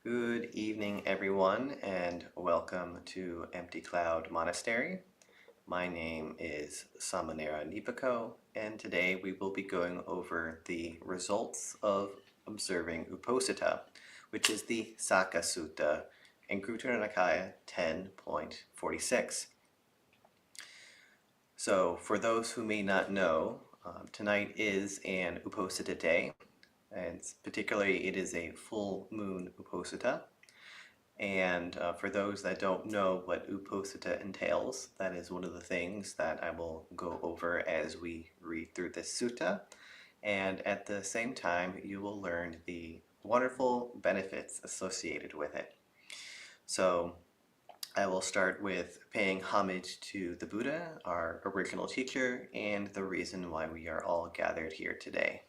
Good evening, everyone, and welcome to Empty Cloud Monastery. My name is Sāmaṇera Nipako, and today we will be going over the results of observing Uposatha, which is the Sakkasutta in Anguttara Nikaya 10.46. So, for those who may not know, tonight is an Uposatha day, and particularly it is a full moon Uposatha. And for those that don't know what Uposatha entails, that is one of the things that I will go over as we read through this sutta. And at the same time, you will learn the wonderful benefits associated with it. So I will start with paying homage to the Buddha, our original teacher, and the reason why we are all gathered here today.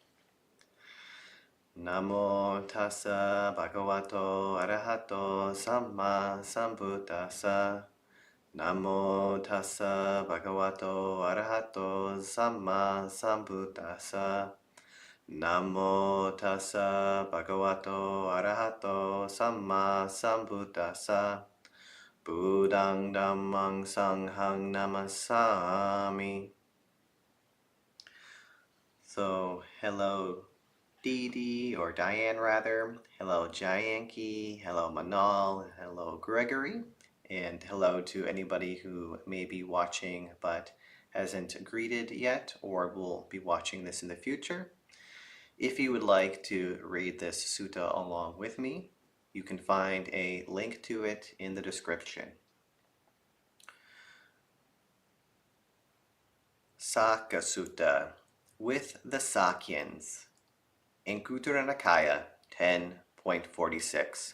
Namo tassa bhagavato arahato samma sambuddhassa. Namo tassa bhagavato arahato samma sambuddhassa. Namo tassa bhagavato arahato samma sambuddhassa. Buddhaṃ Dhammāṃ Saṅghāṃ Namasāmi. So, hello Dee or Diane rather. Hello Jayanki, hello Manal, hello Gregory, and hello to anybody who may be watching but hasn't greeted yet or will be watching this in the future. If you would like to read this sutta along with me, you can find a link to it in the description. Sakkasutta, with the Sakyans. Anguttara Nikaya 10.46.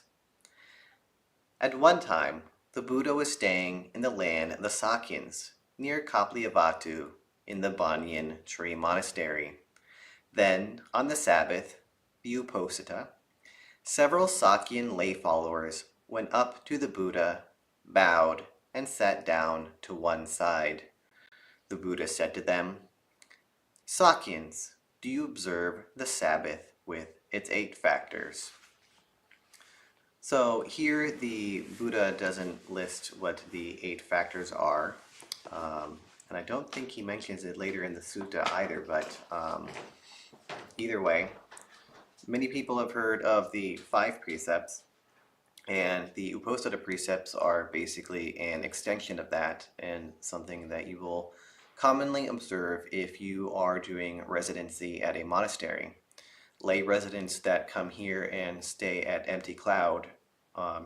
At one time, the Buddha was staying in the land of the Sakyans, near Kapilavatthu, in the Banyan Tree Monastery. Then, on the Sabbath, the Uposatha, several Sakyan lay followers went up to the Buddha, bowed, and sat down to one side. The Buddha said to them, "Sakyans, do you observe the Sabbath with its 8 factors?" So here the Buddha doesn't list what the 8 factors are, and I don't think he mentions it later in the sutta either, but either way, many people have heard of the 5 precepts, and the Uposatha precepts are basically an extension of that and something that you will commonly observe if you are doing residency at a monastery. Lay residents that come here and stay at Empty Cloud,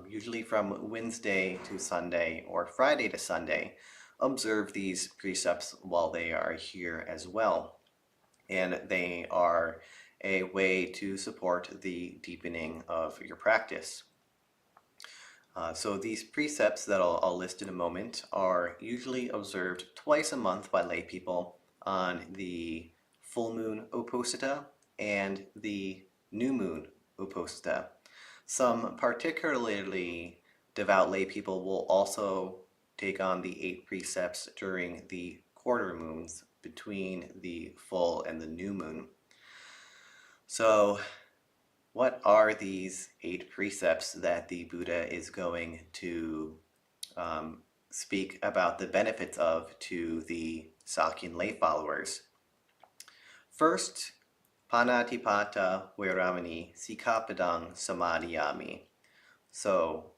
usually from Wednesday to Sunday or Friday to Sunday, observe these precepts while they are here as well. And they are a way to support the deepening of your practice. So these precepts that I'll list in a moment are usually observed twice a month by lay people on the full moon Uposatha and the new moon Uposatha. Some particularly devout lay people will also take on the 8 precepts during the quarter moons between the full and the new moon. So what are these 8 precepts that the Buddha is going to speak about the benefits of to the Sakyan lay followers? First, Panatipata Veramani Sikkhapadang Samadhiyami. So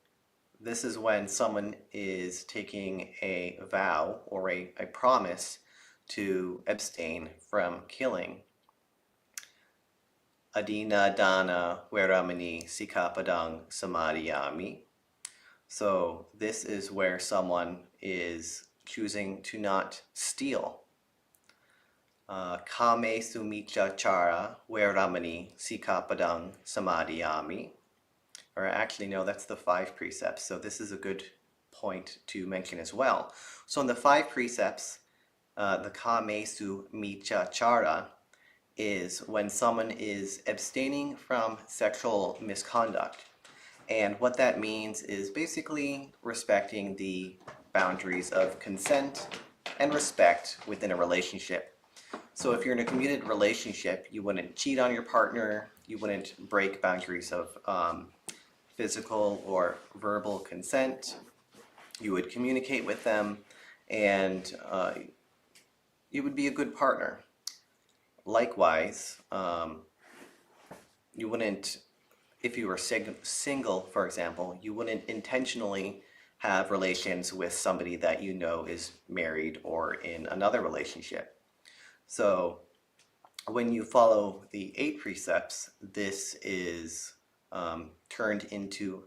this is when someone is taking a vow or a promise to abstain from killing. Adina Dana Veramani Sikkhapadang Samadhiyami. So this is where someone is choosing to not steal. Kame Sumichachara Veramani Sikkhapadang Samadhiyami. Or actually, no, that's the 5 precepts. So this is a good point to mention as well. So in the 5 precepts, the Kame Sumichachara is when someone is abstaining from sexual misconduct. And what that means is basically respecting the boundaries of consent and respect within a relationship. So if you're in a committed relationship, you wouldn't cheat on your partner, you wouldn't break boundaries of physical or verbal consent. You would communicate with them, and you would be a good partner. Likewise, you wouldn't, if you were single, for example, you wouldn't intentionally have relations with somebody that you know is married or in another relationship. So when you follow the 8 precepts, this is turned into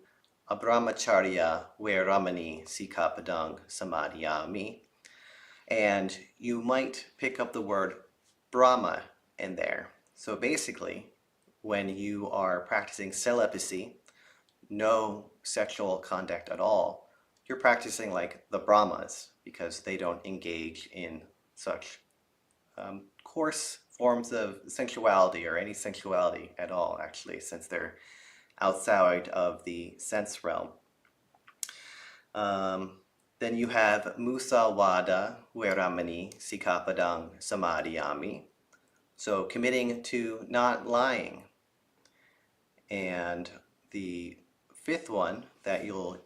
Abramacharya Veramani Sikapadang Samadhiyami. And you might pick up the word Brahma in there. So basically, when you are practicing celibacy, no sexual contact at all, you're practicing like the Brahmas, because they don't engage in such coarse forms of sensuality or any sensuality at all, actually, since they're outside of the sense realm. Then you have Musawada Veramani Sikapadang Samadhiyami. So committing to not lying. And the 5th one that you'll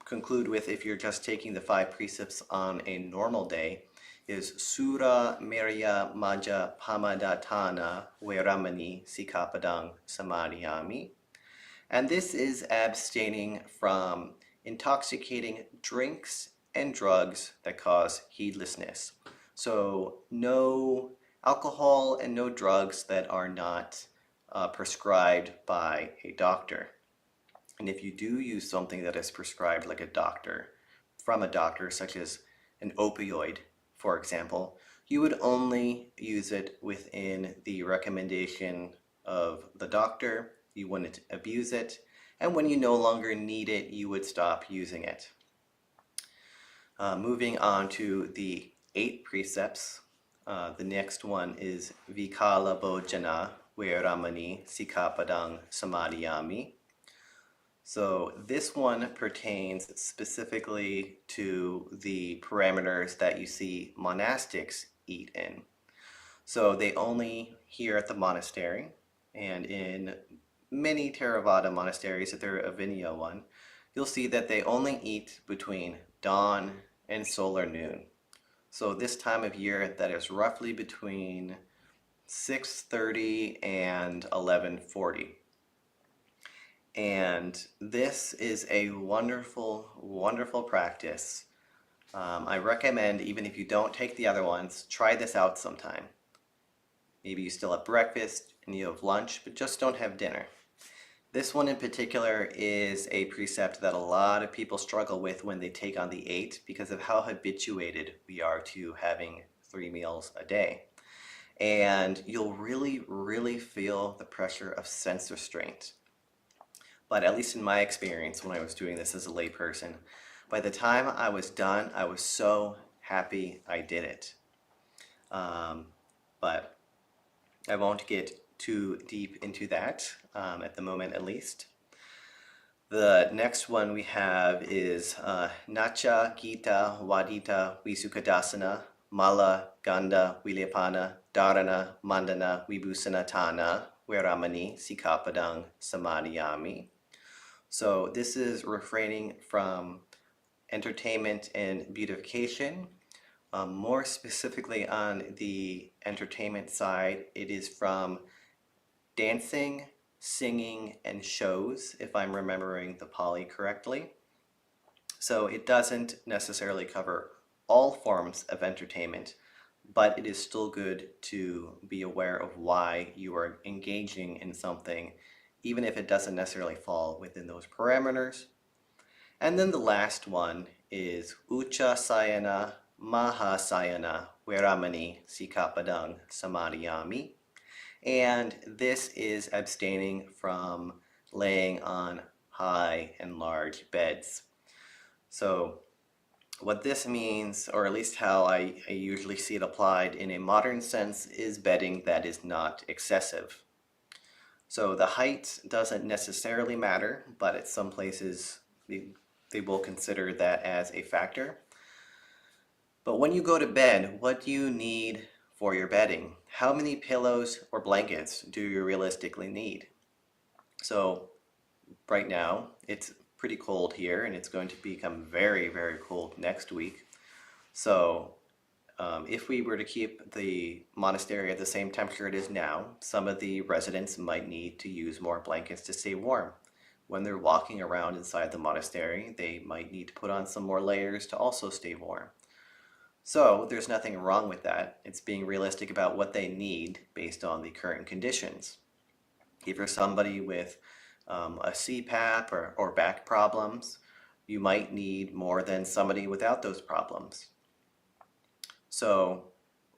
conclude with if you're just taking the 5 precepts on a normal day is Sura Merya Maja Pamadatana Veramani Sikapadang Samadhiyami. And this is abstaining from intoxicating drinks and drugs that cause heedlessness. So no alcohol and no drugs that are not prescribed by a doctor. And if you do use something that is prescribed like a doctor, from a doctor, such as an opioid, for example, you would only use it within the recommendation of the doctor. You wouldn't abuse it. And when you no longer need it, you would stop using it. Moving on to the 8 precepts, the next one is Vikala Bhojana Veramani Sikapadang Samadhiyami. So this one pertains specifically to the parameters that you see monastics eat in. So they only here at the monastery, and in many Theravada monasteries, if they're a Vinaya one, you'll see that they only eat between dawn and solar noon. So this time of year, that is roughly between 6:30 and 11:40. And this is a wonderful, wonderful practice. I recommend, even if you don't take the other ones, try this out sometime. Maybe you still have breakfast and you have lunch, but just don't have dinner. This one in particular is a precept that a lot of people struggle with when they take on the 8 because of how habituated we are to having 3 meals a day. And you'll really, really feel the pressure of sense restraint. But at least in my experience when I was doing this as a layperson, by the time I was done, I was so happy I did it. But I won't get too deep into that, at the moment at least. The next one we have is Nacha Gita Wadita Visukadasana Mala Ganda Vilepana Dharana Mandana Vibhusanatana Veramani Sikapadang Samadhiyami. So this is refraining from entertainment and beautification. More specifically on the entertainment side, it is from dancing, singing, and shows, if I'm remembering the Pali correctly. So it doesn't necessarily cover all forms of entertainment, but it is still good to be aware of why you are engaging in something, even if it doesn't necessarily fall within those parameters. And then the last one is Ucha Sayana Mahasayana Veramani Sikapadang Samadhiyami. And this is abstaining from laying on high and large beds. So what this means, or at least how I usually see it applied in a modern sense, is bedding that is not excessive. So the height doesn't necessarily matter, but at some places they will consider that as a factor. But when you go to bed, what do you need for your bedding? How many pillows or blankets do you realistically need? So right now it's pretty cold here, and it's going to become very, very cold next week. So if we were to keep the monastery at the same temperature it is now, some of the residents might need to use more blankets to stay warm. When they're walking around inside the monastery, they might need to put on some more layers to also stay warm. So there's nothing wrong with that. It's being realistic about what they need based on the current conditions. If you're somebody with a CPAP or back problems, you might need more than somebody without those problems. So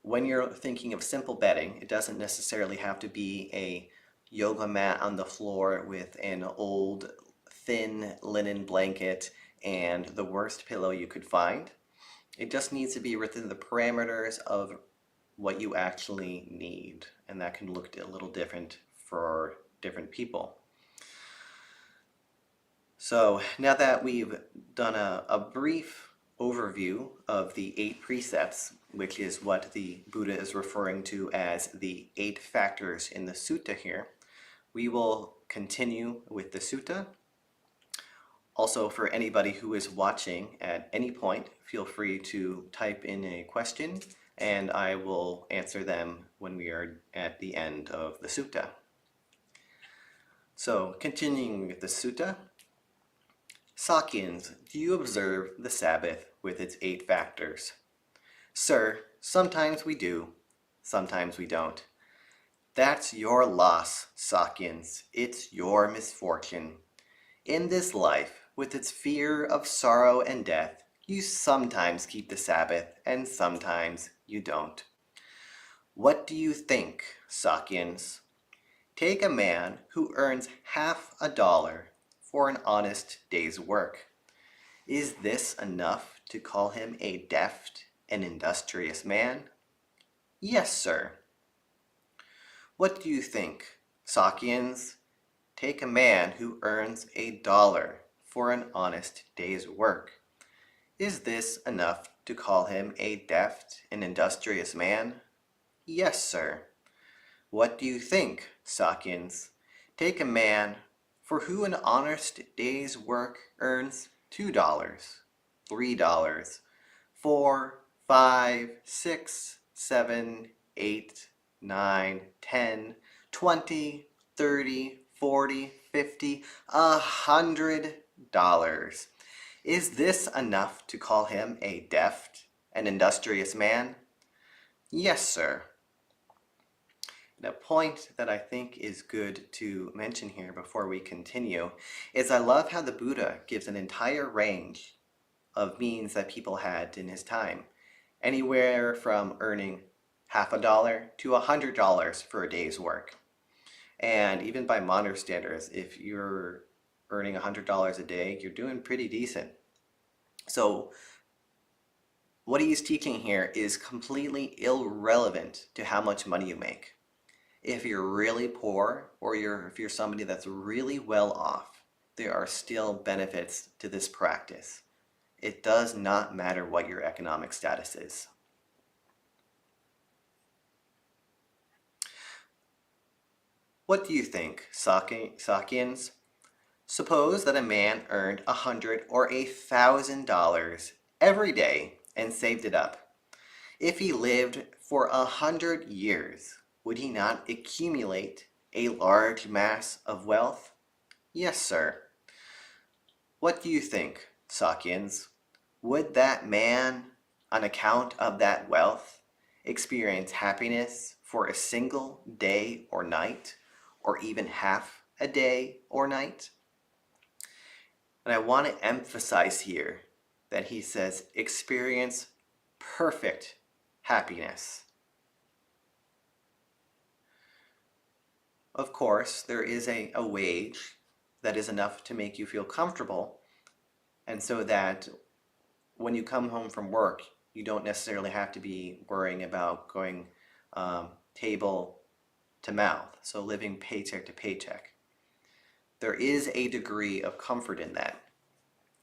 when you're thinking of simple bedding, it doesn't necessarily have to be a yoga mat on the floor with an old thin linen blanket and the worst pillow you could find. It just needs to be within the parameters of what you actually need, and that can look a little different for different people. So now that we've done a brief overview of the 8 precepts, which is what the Buddha is referring to as the 8 factors in the sutta here, we will continue with the sutta. Also, for anybody who is watching at any point, feel free to type in a question and I will answer them when we are at the end of the sutta. So, continuing with the sutta, Sakyans, do you observe the Sabbath with its 8 factors? Sir, sometimes we do, sometimes we don't. That's your loss, Sakyans. It's your misfortune. In this life, with its fear of sorrow and death, you sometimes keep the Sabbath and sometimes you don't. What do you think, Sakyans? Take a man who earns $50 for an honest day's work. Is this enough to call him a deft and industrious man? Yes, sir. What do you think, Sakyans? Take a man who earns $1 for an honest day's work. Is this enough to call him a deft and industrious man? Yes, sir. What do you think, Sakyans? Take a man for who an honest day's work earns $2, $3, 4, 5, 6, 7, 8, 9, 10, 20, 30, 40, 50, $100. Is this enough to call him a deft and industrious man? Yes, sir. And a point that I think is good to mention here before we continue is I love how the Buddha gives an entire range of means that people had in his time. Anywhere from earning $50 to $100 for a day's work. And even by modern standards, if you're earning $100 a day, you're doing pretty decent. So what he's teaching here is completely irrelevant to how much money you make. If you're really poor or if you're somebody that's really well off, there are still benefits to this practice. It does not matter what your economic status is. What do you think, Sakyans? Suppose that a man earned $100 or $1,000 every day and saved it up. If he lived for 100 years, would he not accumulate a large mass of wealth? Yes, sir. What do you think, Sakyans? Would that man, on account of that wealth, experience happiness for a single day or night, or even half a day or night? And I want to emphasize here that he says experience perfect happiness. Of course, there is a wage that is enough to make you feel comfortable, and so that when you come home from work, you don't necessarily have to be worrying about going table to mouth, so living paycheck to paycheck. There is a degree of comfort in that,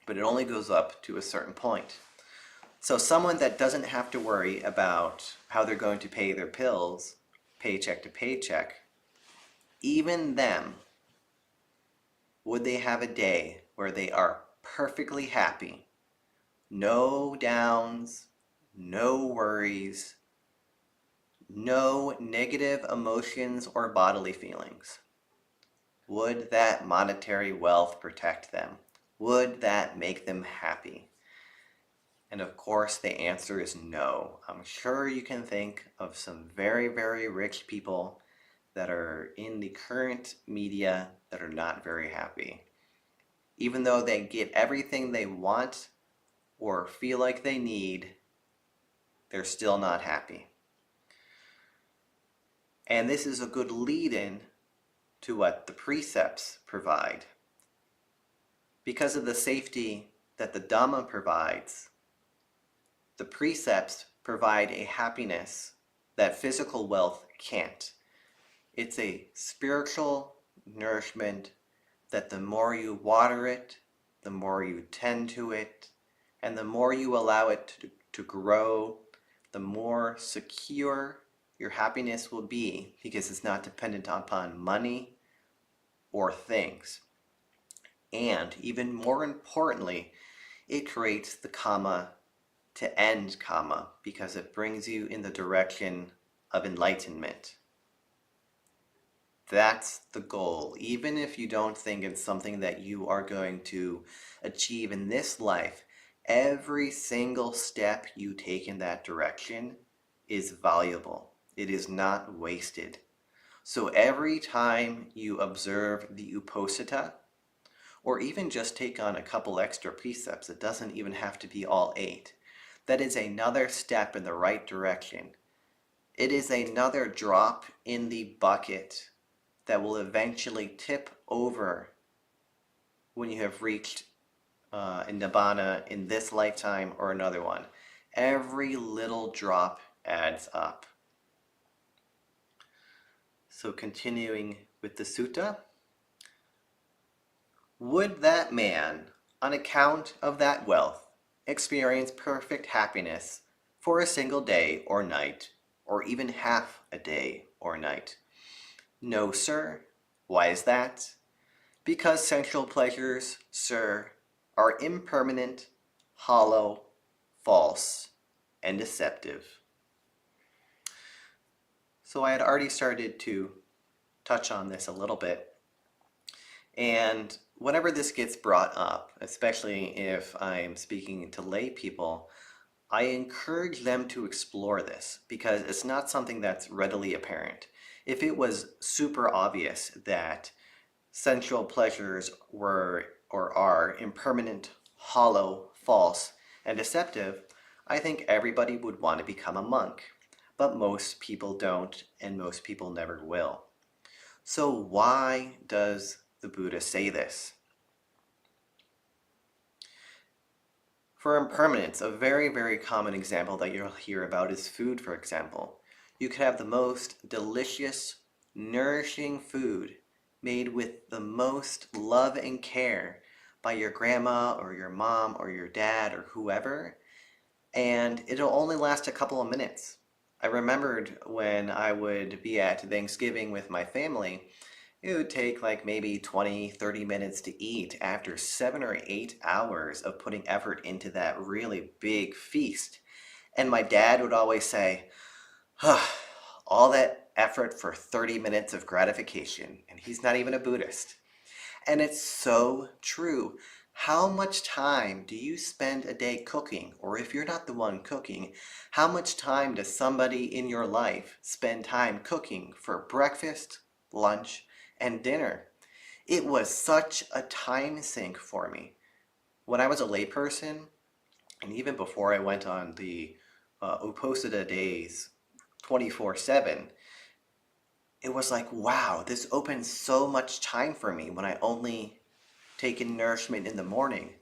but it only goes up to a certain point. So someone that doesn't have to worry about how they're going to pay their bills paycheck to paycheck, even them, Would they have a day where they are perfectly happy? No downs, no worries, no negative emotions or bodily feelings. Would that monetary wealth protect them? Would that make them happy? And of course, the answer is no. I'm sure you can think of some very, very rich people that are in the current media that are not very happy. Even though they get everything they want or feel like they need, they're still not happy. And this is a good lead-in to what the precepts provide. Because of the safety that the Dhamma provides, the precepts provide a happiness that physical wealth can't. It's a spiritual nourishment that the more you water it, the more you tend to it, and the more you allow it to grow, the more secure your happiness will be, because it's not dependent upon money or things. And even more importantly, it creates the karma to end karma, because it brings you in the direction of enlightenment. That's the goal. Even if you don't think it's something that you are going to achieve in this life, every single step you take in that direction is valuable. It is not wasted. So every time you observe the Uposatha, or even just take on a couple extra precepts, it doesn't even have to be all 8. That is another step in the right direction. It is another drop in the bucket that will eventually tip over when you have reached Nibbana in this lifetime or another one. Every little drop adds up. So continuing with the sutta. Would that man, on account of that wealth, experience perfect happiness for a single day or night, or even half a day or night? No, sir. Why is that? Because sensual pleasures, sir, are impermanent, hollow, false, and deceptive. So I had already started to touch on this a little bit. And whenever this gets brought up, especially if I'm speaking to lay people, I encourage them to explore this, because it's not something that's readily apparent. If it was super obvious that sensual pleasures were or are impermanent, hollow, false, and deceptive, I think everybody would want to become a monk. But most people don't, and most people never will. So why does the Buddha say this? For impermanence, a very, very common example that you'll hear about is food, for example. You could have the most delicious, nourishing food made with the most love and care by your grandma or your mom or your dad or whoever, and it'll only last a couple of minutes. I remembered when I would be at Thanksgiving with my family, it would take like maybe 20, 30 minutes to eat after 7 or 8 hours of putting effort into that really big feast. And my dad would always say, all that effort for 30 minutes of gratification. And he's not even a Buddhist. And it's so true. How much time do you spend a day cooking? Or if you're not the one cooking, how much time does somebody in your life spend time cooking for breakfast, lunch, and dinner? It was such a time sink for me. When I was a layperson, and even before I went on the Uposatha days 24/7, it was like, wow, this opens so much time for me when I only take in nourishment in the morning.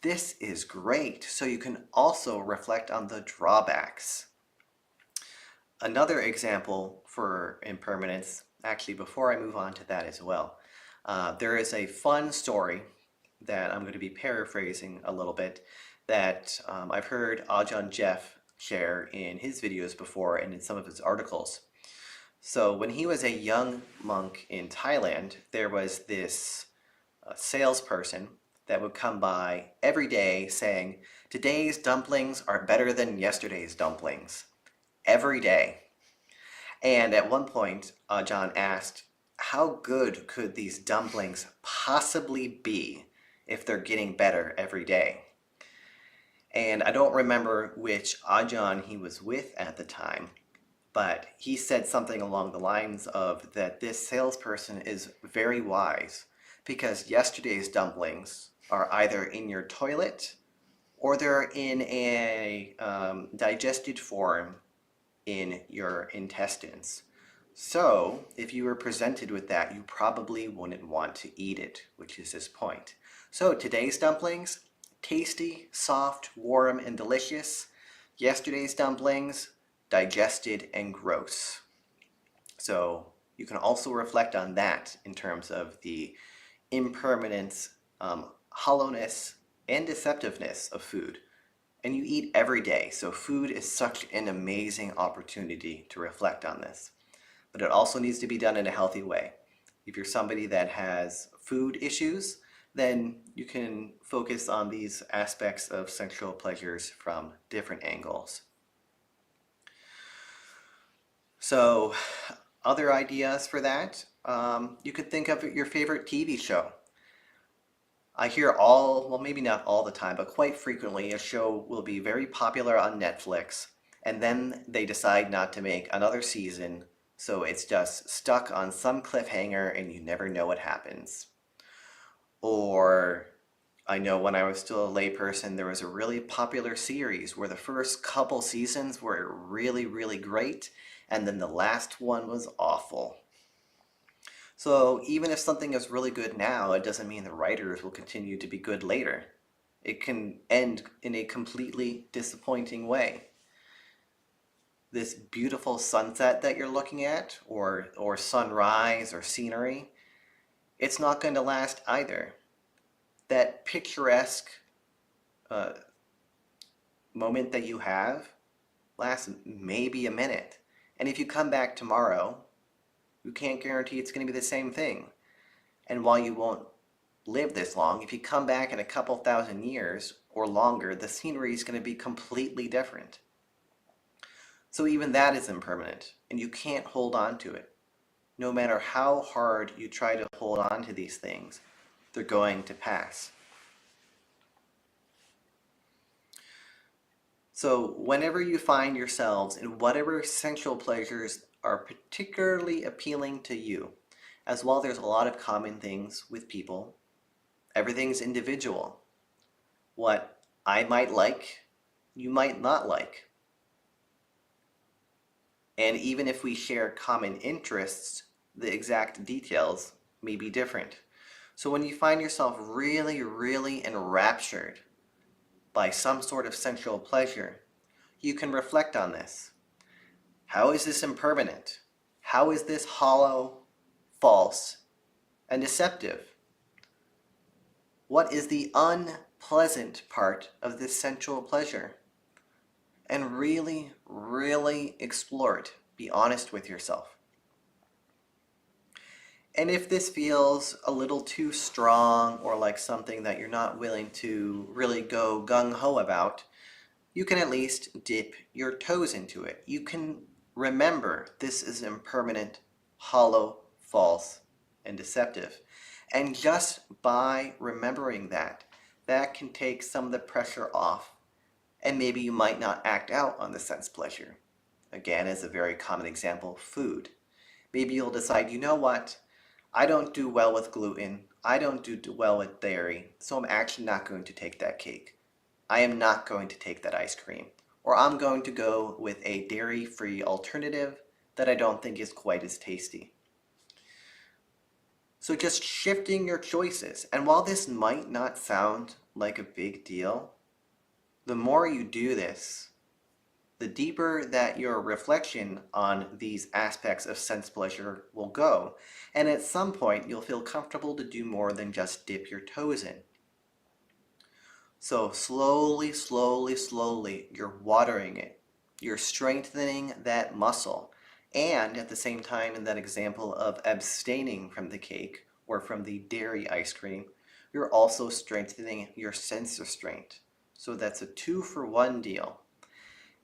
This is great. So you can also reflect on the drawbacks. Another example for impermanence, actually before I move on to that as well, there is a fun story that I'm going to be paraphrasing a little bit that I've heard Ajahn Jeff share in his videos before and in some of his articles. So when he was a young monk in Thailand, there was this salesperson that would come by every day saying, "Today's dumplings are better than yesterday's dumplings," every day. And at one point, John asked, how good could these dumplings possibly be if they're getting better every day? And I don't remember which Ajahn he was with at the time, but he said something along the lines of that this salesperson is very wise because yesterday's dumplings are either in your toilet or they're in a digested form in your intestines. So if you were presented with that, you probably wouldn't want to eat it, which is his point. So today's dumplings, tasty, soft, warm, and delicious. Yesterday's dumplings, digested and gross. So you can also reflect on that in terms of the impermanence, hollowness, and deceptiveness of food. And you eat every day, so food is such an amazing opportunity to reflect on this. But it also needs to be done in a healthy way. If you're somebody that has food issues, then you can focus on these aspects of sensual pleasures from different angles. So other ideas for that, you could think of your favorite TV show. I hear well, maybe not all the time, but quite frequently a show will be very popular on Netflix, and then they decide not to make another season, so it's just stuck on some cliffhanger and you never know what happens. Or I know when I was still a layperson, there was a really popular series where the first couple seasons were really, really great, and then the last one was awful. So even if something is really good now, it doesn't mean the writers will continue to be good later. It can end in a completely disappointing way. This beautiful sunset that you're looking at, or sunrise or scenery, it's not going to last either. That picturesque moment that you have lasts maybe a minute. And if you come back tomorrow, you can't guarantee it's going to be the same thing. And while you won't live this long, if you come back in a couple thousand years or longer, the scenery is going to be completely different. So even that is impermanent, and you can't hold on to it. No matter how hard you try to hold on to these things, they're going to pass. So whenever you find yourselves in whatever sensual pleasures are particularly appealing to you, as well, there's a lot of common things with people. Everything's individual. What I might like, you might not like. And even if we share common interests, the exact details may be different. So when you find yourself really, really enraptured by some sort of sensual pleasure, you can reflect on this. How is this impermanent? How is this hollow, false, and deceptive? What is the unpleasant part of this sensual pleasure? And really, really explore it. Be honest with yourself. And if this feels a little too strong or like something that you're not willing to really go gung-ho about, you can at least dip your toes into it. You can remember this is impermanent, hollow, false, and deceptive. And just by remembering that, that can take some of the pressure off, and maybe you might not act out on the sense pleasure. Again, as a very common example, food. Maybe you'll decide, you know what? I don't do well with gluten. I don't do well with dairy, so I'm actually not going to take that cake. I am not going to take that ice cream. Or I'm going to go with a dairy-free alternative that I don't think is quite as tasty. So just shifting your choices. And while this might not sound like a big deal, the more you do this, the deeper that your reflection on these aspects of sense pleasure will go. And at some point, you'll feel comfortable to do more than just dip your toes in. So slowly, slowly, slowly, you're watering it. You're strengthening that muscle. And at the same time, in that example of abstaining from the cake or from the dairy ice cream, you're also strengthening your sense restraint. So that's a 2-for-1 deal.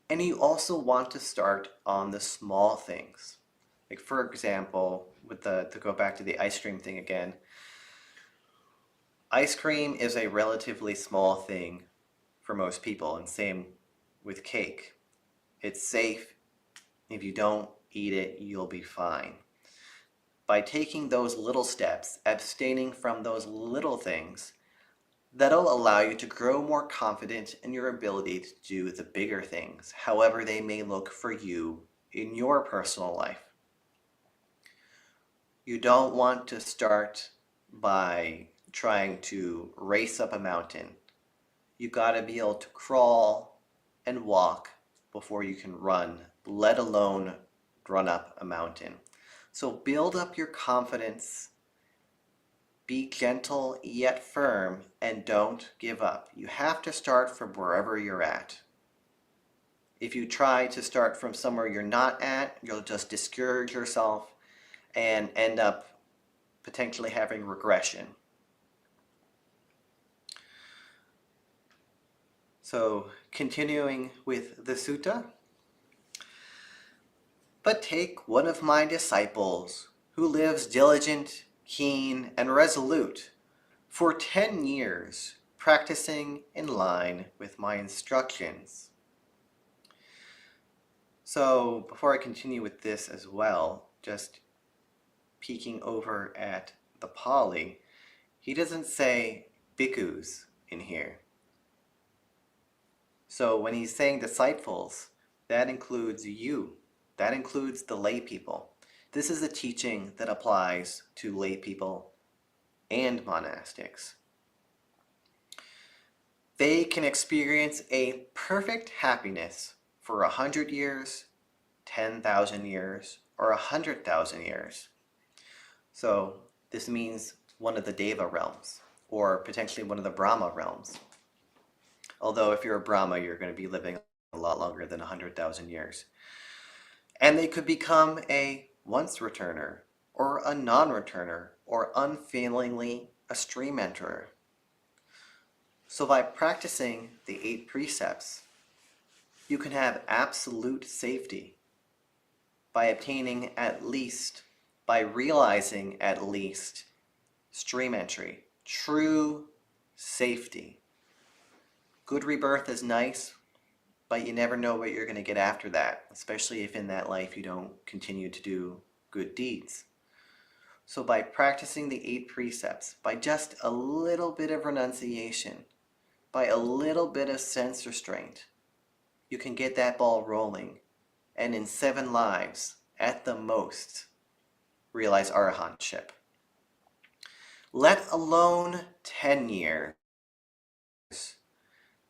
And you also want to start on the small things. Like for example, to go back to the ice cream thing again, ice cream is a relatively small thing for most people, and same with cake. It's safe. If you don't eat it, you'll be fine. By taking those little steps, abstaining from those little things, that'll allow you to grow more confident in your ability to do the bigger things, however they may look for you in your personal life. You don't want to start by trying to race up a mountain. You gotta be able to crawl and walk before you can run, let alone run up a mountain. So build up your confidence, be gentle yet firm, and don't give up. You have to start from wherever you're at. If you try to start from somewhere you're not at, you'll just discourage yourself and end up potentially having regression. So continuing with the sutta. But take one of my disciples who lives diligent, keen, and resolute for 10 years, practicing in line with my instructions. So before I continue with this as well, just peeking over at the Pali, he doesn't say bhikkhus in here. So when he's saying disciples, that includes you. That includes the lay people. This is a teaching that applies to lay people and monastics. They can experience a perfect happiness for 100 years, 10,000 years, or 100,000 years. So this means one of the Deva realms, or potentially one of the Brahma realms. Although if you're a Brahma, you're going to be living a lot longer than 100,000 years. And they could become a once-returner, or a non-returner, or unfailingly a stream enterer. So by practicing the 8 precepts, you can have absolute safety by obtaining at least, by realizing at least, stream entry, true safety. Good rebirth is nice, but you never know what you're going to get after that, especially if in that life you don't continue to do good deeds. So by practicing the 8 precepts, by just a little bit of renunciation, by a little bit of sense restraint, you can get that ball rolling, and in 7 lives, at the most, realize arahantship. Let alone 10 years.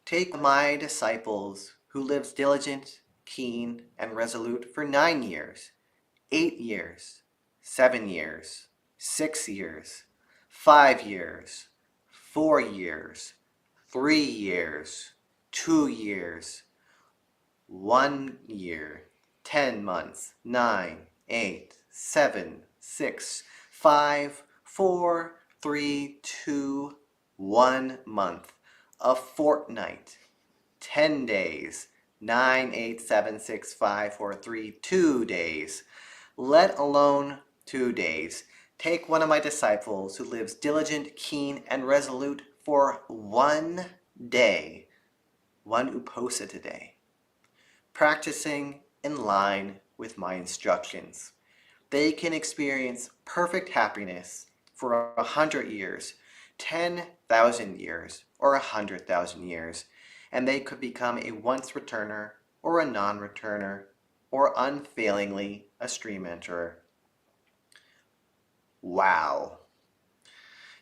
Take my disciples who lives diligent, keen, and resolute for 9 years, 8 years, 7 years, 6 years, 5 years, 4 years, 3 years, 2 years, 1 year, 10 months, 9, 8, 7, 6, 5, 4, 3, 2, 1 month, a fortnight, 10 days, 9, 8, 7, 6, 5, 4, 3, 2 days, let alone 2 days. Take one of my disciples who lives diligent, keen, and resolute for 1 day, 1 Uposatha day, practicing in line with my instructions. They can experience perfect happiness for 100 years, 10,000 years, or 100,000 years, and they could become a once-returner, or a non-returner, or unfailingly a stream enterer. Wow.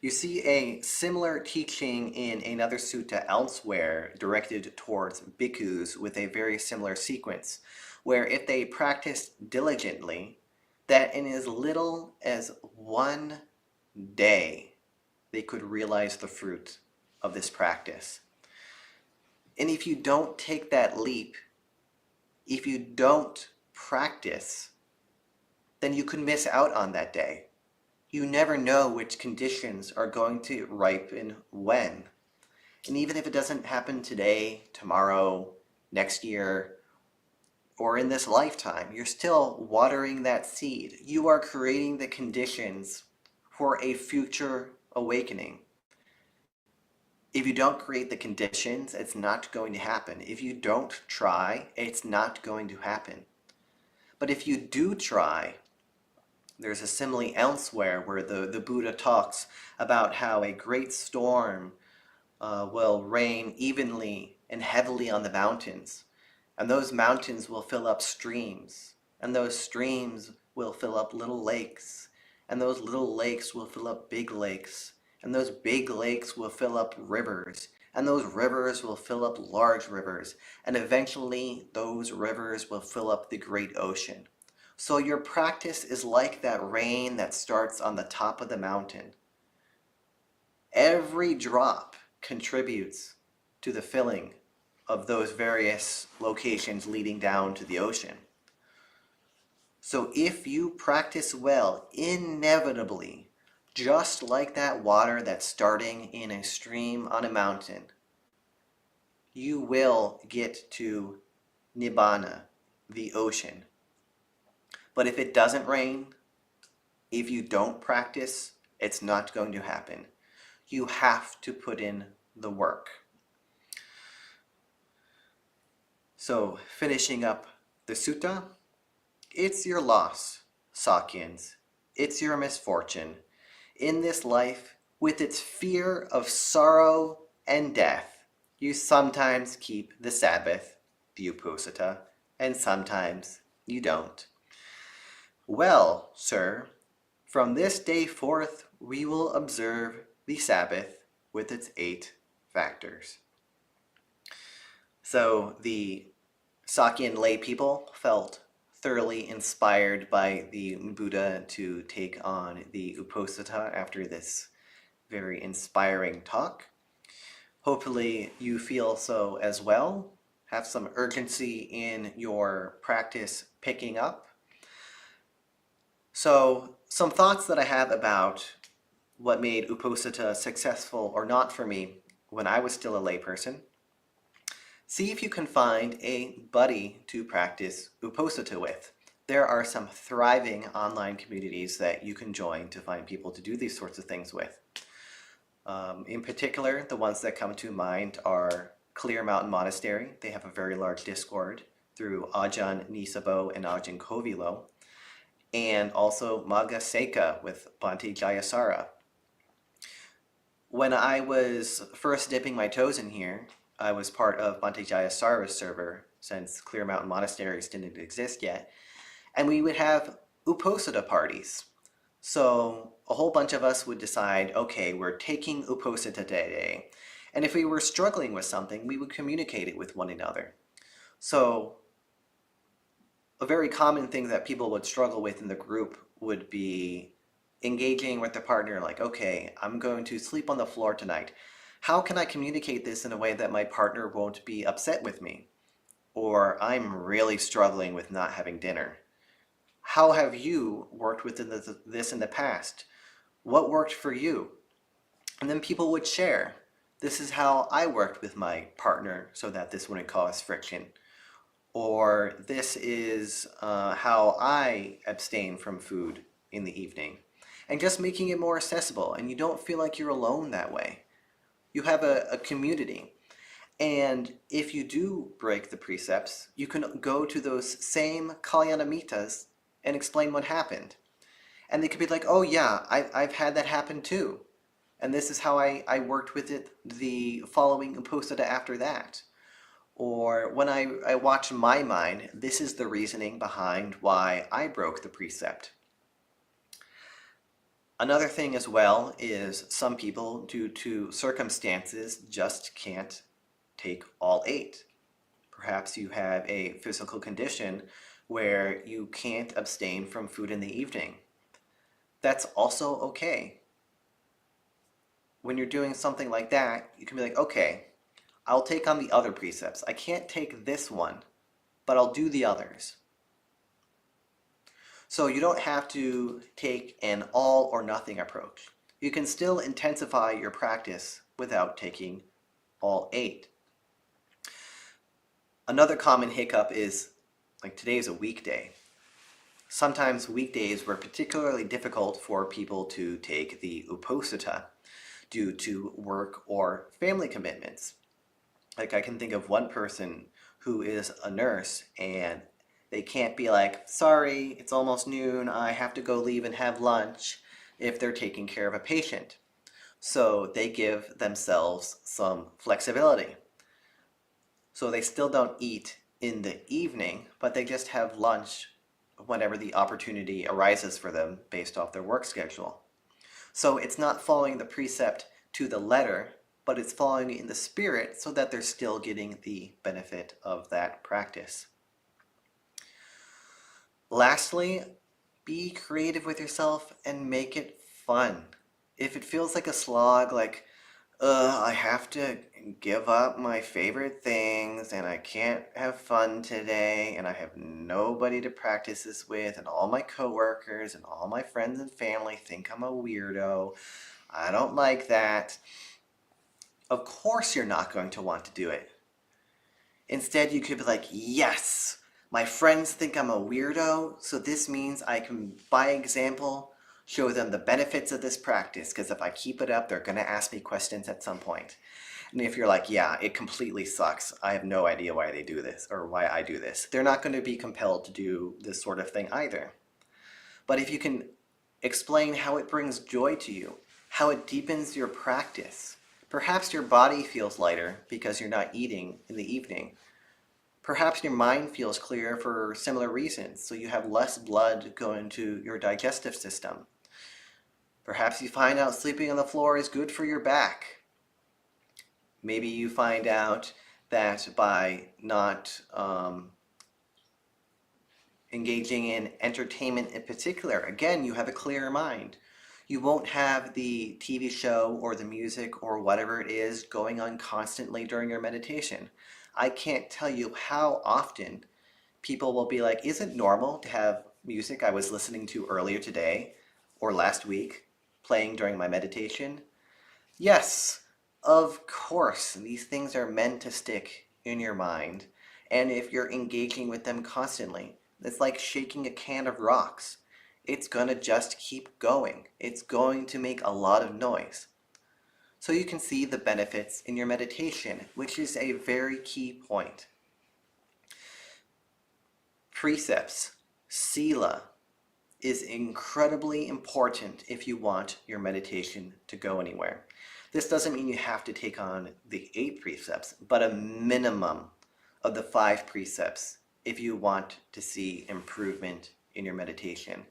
You see a similar teaching in another sutta elsewhere directed towards bhikkhus with a very similar sequence, where if they practiced diligently, that in as little as 1 day, they could realize the fruit of this practice. And if you don't take that leap, if you don't practice, then you could miss out on that day. You never know which conditions are going to ripen when. And even if it doesn't happen today, tomorrow, next year, or in this lifetime, you're still watering that seed. You are creating the conditions for a future awakening. If you don't create the conditions, it's not going to happen. If you don't try, it's not going to happen. But if you do try, there's a simile elsewhere where the Buddha talks about how a great storm will rain evenly and heavily on the mountains. And those mountains will fill up streams. And those streams will fill up little lakes. And those little lakes will fill up big lakes. And those big lakes will fill up rivers. And those rivers will fill up large rivers. And eventually those rivers will fill up the great ocean. So your practice is like that rain that starts on the top of the mountain. Every drop contributes to the filling of those various locations leading down to the ocean. So if you practice well, inevitably, just like that water that's starting in a stream on a mountain, you will get to Nibbana, the ocean. But if it doesn't rain, if you don't practice, it's not going to happen. You have to put in the work. So, finishing up the sutta, it's your loss, Sakyans. It's your misfortune. In this life, with its fear of sorrow and death, you sometimes keep the Sabbath, the Uposatha, and sometimes you don't. Well, sir, from this day forth we will observe the Sabbath with its 8 factors. So the Sakyan lay people felt thoroughly inspired by the Buddha to take on the Uposatha after this very inspiring talk. Hopefully you feel so as well. Have some urgency in your practice picking up. So some thoughts that I have about what made Uposatha successful or not for me when I was still a layperson. See if you can find a buddy to practice Uposatha with. There are some thriving online communities that you can join to find people to do these sorts of things with. In particular, the ones that come to mind are Clear Mountain Monastery. They have a very large Discord through Ajahn Nisabo and Ajahn Kovilo. And also Magga Seka with Bhante Jayasara. When I was first dipping my toes in here, I was part of Bhante Jayasara's server since Clear Mountain Monasteries didn't exist yet. And we would have Uposatha parties. So a whole bunch of us would decide, okay, we're taking Uposatha today. And if we were struggling with something, we would communicate it with one another. So a very common thing that people would struggle with in the group would be engaging with the partner like, okay, I'm going to sleep on the floor tonight. How can I communicate this in a way that my partner won't be upset with me? Or I'm really struggling with not having dinner. How have you worked with this in the past? What worked for you? And then people would share. This is how I worked with my partner so that this wouldn't cause friction. Or this is how I abstain from food in the evening. And just making it more accessible, and you don't feel like you're alone that way. You have a community. And if you do break the precepts, you can go to those same Kalyanamitas and explain what happened. And they could be like, oh yeah, I've had that happen too. And this is how I worked with it the following Uposatha after that. Or when I watch my mind, this is the reasoning behind why I broke the precept. Another thing as well is some people, due to circumstances, just can't take all 8. Perhaps you have a physical condition where you can't abstain from food in the evening. That's also okay. When you're doing something like that, you can be like, okay, I'll take on the other precepts. I can't take this one, but I'll do the others. So you don't have to take an all or nothing approach. You can still intensify your practice without taking all 8. Another common hiccup is, like, today is a weekday. Sometimes weekdays were particularly difficult for people to take the Uposatha due to work or family commitments. Like, I can think of one person who is a nurse and they can't be like, sorry, it's almost noon, I have to go leave and have lunch, if they're taking care of a patient. So they give themselves some flexibility. So they still don't eat in the evening, but they just have lunch whenever the opportunity arises for them based off their work schedule. So it's not following the precept to the letter, but it's following it in the spirit so that they're still getting the benefit of that practice. Lastly, be creative with yourself and make it fun. If it feels like a slog, like, I have to give up my favorite things and I can't have fun today and I have nobody to practice this with and all my coworkers and all my friends and family think I'm a weirdo. I don't like that. Of course you're not going to want to do it. Instead, you could be like, yes, my friends think I'm a weirdo, so this means I can, by example, show them the benefits of this practice, because if I keep it up, they're going to ask me questions at some point. And if you're like, yeah, it completely sucks, I have no idea why they do this, or why I do this, they're not going to be compelled to do this sort of thing either. But if you can explain how it brings joy to you, how it deepens your practice, perhaps your body feels lighter because you're not eating in the evening. Perhaps your mind feels clear for similar reasons, so you have less blood going to your digestive system. Perhaps you find out sleeping on the floor is good for your back. Maybe you find out that by not engaging in entertainment in particular, again, you have a clearer mind. You won't have the TV show or the music or whatever it is going on constantly during your meditation. I can't tell you how often people will be like, is it normal to have music I was listening to earlier today or last week playing during my meditation? Yes, of course, these things are meant to stick in your mind. And if you're engaging with them constantly, it's like shaking a can of rocks. It's gonna just keep going. It's going to make a lot of noise. So you can see the benefits in your meditation, which is a very key point. Precepts, sila, is incredibly important if you want your meditation to go anywhere. This doesn't mean you have to take on the 8 precepts, but a minimum of the 5 precepts if you want to see improvement in your meditation.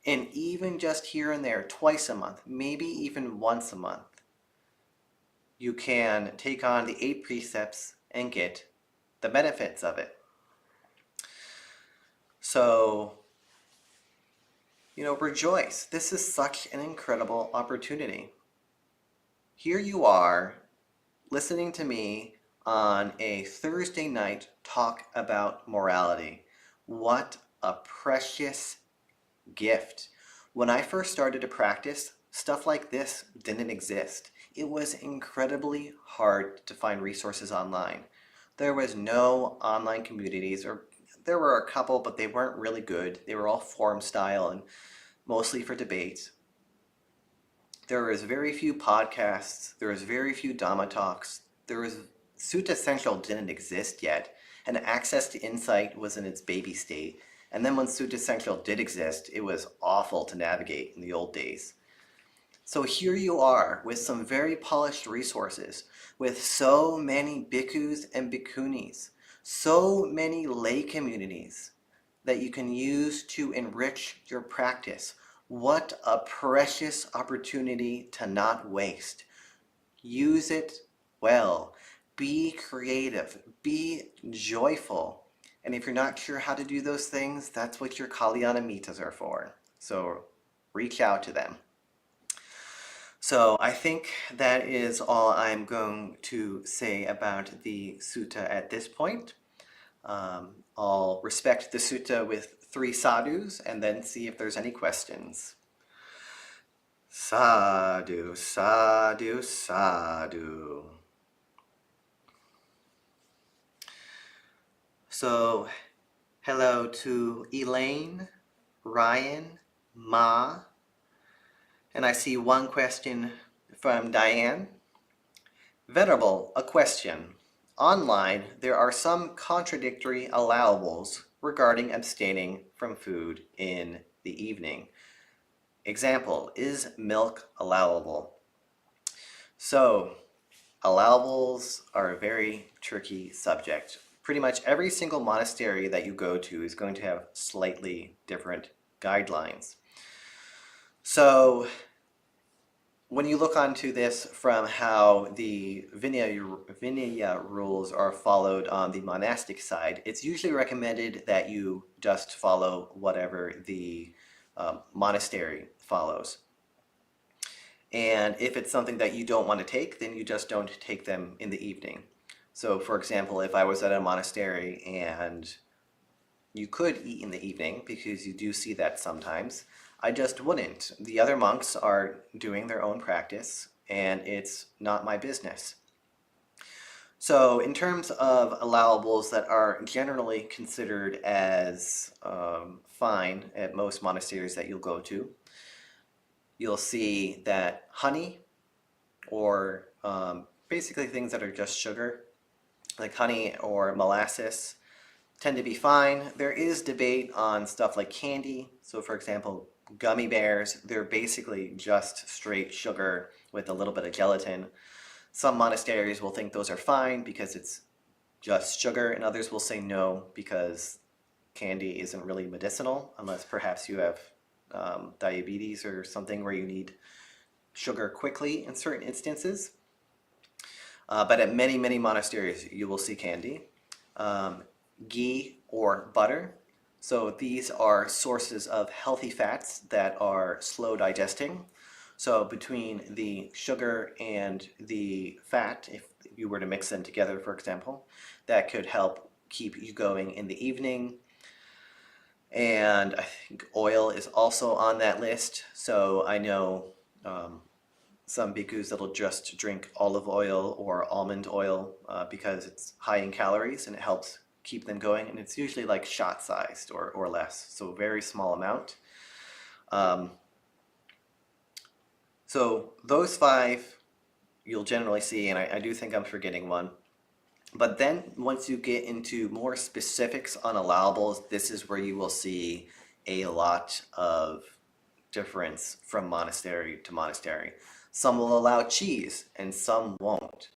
And even just here and there, twice a month, maybe even once a month, you can take on the 8 precepts and get the benefits of it. So, rejoice. This is such an incredible opportunity. Here you are, listening to me on a Thursday night talk about morality. What a precious gift. When I first started to practice, stuff like this didn't exist. It was incredibly hard to find resources online. There was no online communities, or there were a couple, but they weren't really good. They were all forum style and mostly for debates. There was very few podcasts. There was very few Dhamma talks. Sutta Central didn't exist yet, and access to insight was in its baby state. And then when Sutta Central did exist, it was awful to navigate in the old days. So here you are with some very polished resources, with so many bhikkhus and bhikkhunis, so many lay communities that you can use to enrich your practice. What a precious opportunity to not waste. Use it well. Be creative. Be joyful. And if you're not sure how to do those things, that's what your Kalyana Mittas are for. So reach out to them. So I think that is all I'm going to say about the sutta at this point. I'll respect the sutta with 3 sadhus and then see if there's any questions. Sadhu, sadhu, sadhu. So, hello to Elaine, Ryan, Ma, and I see one question from Diane. Venerable, a question. Online, there are some contradictory allowables regarding abstaining from food in the evening. Example, is milk allowable? So, allowables are a very tricky subject. Pretty much every single monastery that you go to is going to have slightly different guidelines. So, when you look onto this from how the Vinaya rules are followed on the monastic side, it's usually recommended that you just follow whatever the monastery follows. And if it's something that you don't want to take, then you just don't take them in the evening. So for example, if I was at a monastery and you could eat in the evening, because you do see that sometimes, I just wouldn't. The other monks are doing their own practice, and it's not my business. So in terms of allowables that are generally considered as fine at most monasteries that you'll go to, you'll see that honey, or basically things that are just sugar, like honey or molasses, tend to be fine. There is debate on stuff like candy. So for example, gummy bears, they're basically just straight sugar with a little bit of gelatin. Some monasteries will think those are fine because it's just sugar, and others will say no because candy isn't really medicinal, unless perhaps you have diabetes or something where you need sugar quickly in certain instances. But at many, many monasteries, you will see candy. Ghee or butter. So these are sources of healthy fats that are slow digesting. So between the sugar and the fat, if you were to mix them together, for example, that could help keep you going in the evening. And I think oil is also on that list. So I know some bhikkhus that'll just drink olive oil or almond oil because it's high in calories and it helps keep them going, and it's usually like shot sized or less, so very small amount. So those 5 you'll generally see, and I do think I'm forgetting one. But then once you get into more specifics on allowables, this is where you will see a lot of difference from monastery to monastery. Some will allow cheese and some won't.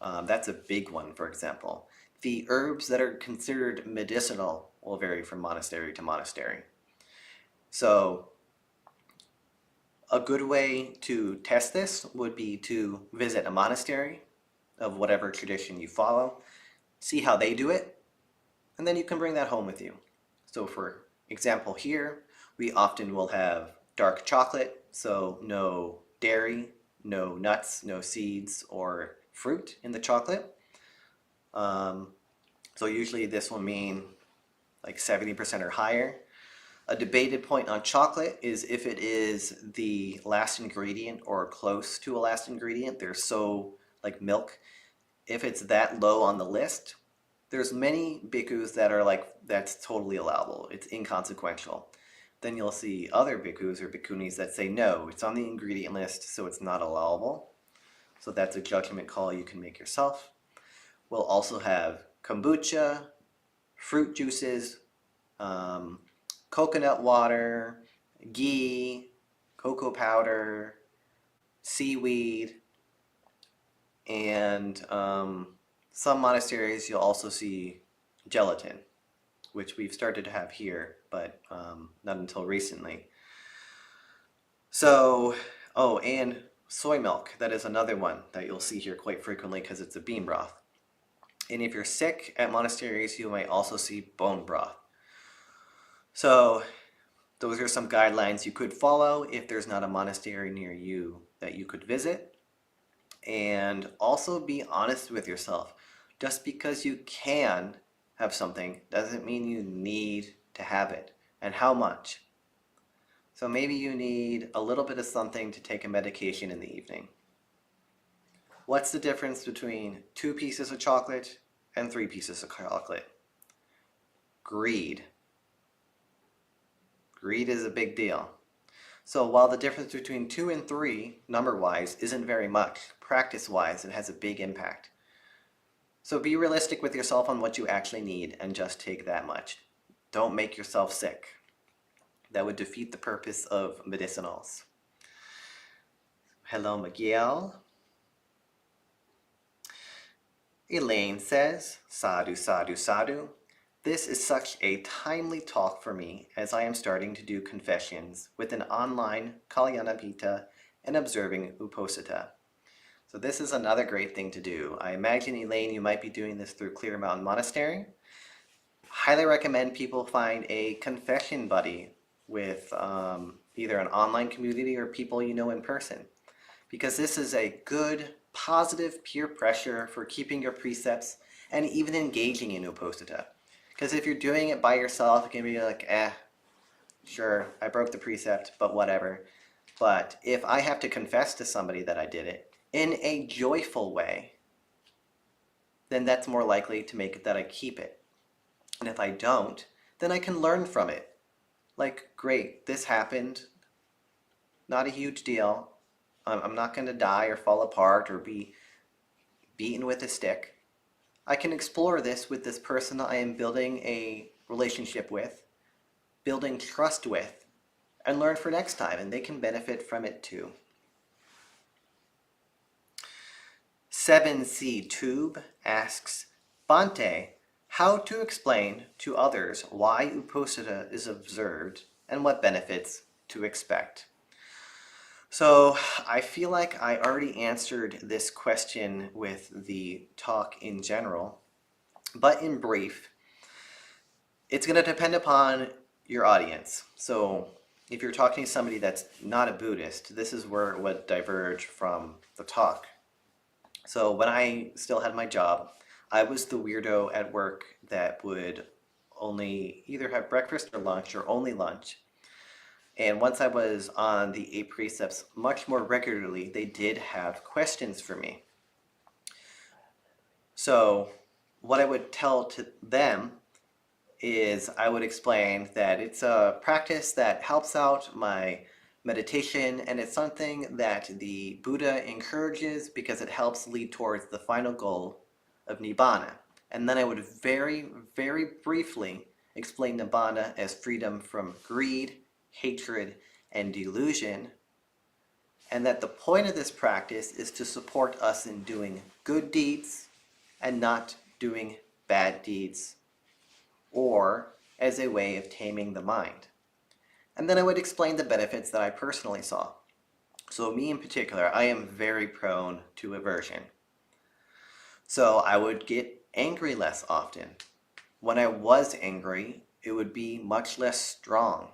That's a big one, for example. The herbs that are considered medicinal will vary from monastery to monastery. So a good way to test this would be to visit a monastery of whatever tradition you follow, see how they do it, and then you can bring that home with you. So for example here, we often will have dark chocolate, so no dairy, no nuts, no seeds or fruit in the chocolate. So usually this will mean like 70% or higher. A debated point on chocolate is if it is the last ingredient or close to a last ingredient. They're so like milk. If it's that low on the list, there's many bhikkhus that are like, that's totally allowable. It's inconsequential. Then you'll see other bhikkhus or bhikkhunis that say, no, it's on the ingredient list, so it's not allowable. So that's a judgment call you can make yourself. We'll also have kombucha, fruit juices, coconut water, ghee, cocoa powder, seaweed, and some monasteries you'll also see gelatin, which we've started to have here, but not until recently. So, oh, and soy milk, that is another one that you'll see here quite frequently because it's a bean broth. And if you're sick at monasteries, you might also see bone broth. So those are some guidelines you could follow if there's not a monastery near you that you could visit. And also be honest with yourself. Just because you can have something doesn't mean you need to have it, and how much. So maybe you need a little bit of something to take a medication in the evening. What's the difference between 2 pieces of chocolate and 3 pieces of chocolate? Greed. Greed is a big deal. So while the difference between 2 and 3, number-wise, isn't very much, practice-wise, it has a big impact. So be realistic with yourself on what you actually need and just take that much. Don't make yourself sick. That would defeat the purpose of medicinals. Hello, Miguel. Elaine says, Sadhu, sadhu, sadhu. This is such a timely talk for me as I am starting to do confessions with an online Kalyanapita and observing Uposatha. So this is another great thing to do. I imagine, Elaine, you might be doing this through Clear Mountain Monastery. Highly recommend people find a confession buddy with either an online community or people you know in person, because this is a good, positive peer pressure for keeping your precepts and even engaging in Uposatha. Because if you're doing it by yourself, it can be like, sure, I broke the precept, but whatever. But if I have to confess to somebody that I did it in a joyful way, then that's more likely to make it that I keep it. And if I don't, then I can learn from it. Like, great, this happened, not a huge deal. I'm not going to die or fall apart or be beaten with a stick. I can explore this with this person I am building a relationship with, building trust with, and learn for next time, and they can benefit from it too. 7C Tube asks, Bhante, how to explain to others why Uposatha is observed and what benefits to expect? So I feel like I already answered this question with the talk in general, but in brief, it's going to depend upon your audience. So if you're talking to somebody that's not a Buddhist, this is where it would diverge from the talk. So when I still had my job, I was the weirdo at work that would only either have breakfast or lunch or only lunch. And once I was on the 8 precepts much more regularly, they did have questions for me. So what I would tell to them is I would explain that it's a practice that helps out my meditation, and it's something that the Buddha encourages because it helps lead towards the final goal of Nibbana. And then I would very, very briefly explain Nibbana as freedom from greed, hatred, and delusion, and that the point of this practice is to support us in doing good deeds and not doing bad deeds, or as a way of taming the mind. And then I would explain the benefits that I personally saw. So me in particular, I am very prone to aversion. So I would get angry less often. When I was angry, it would be much less strong.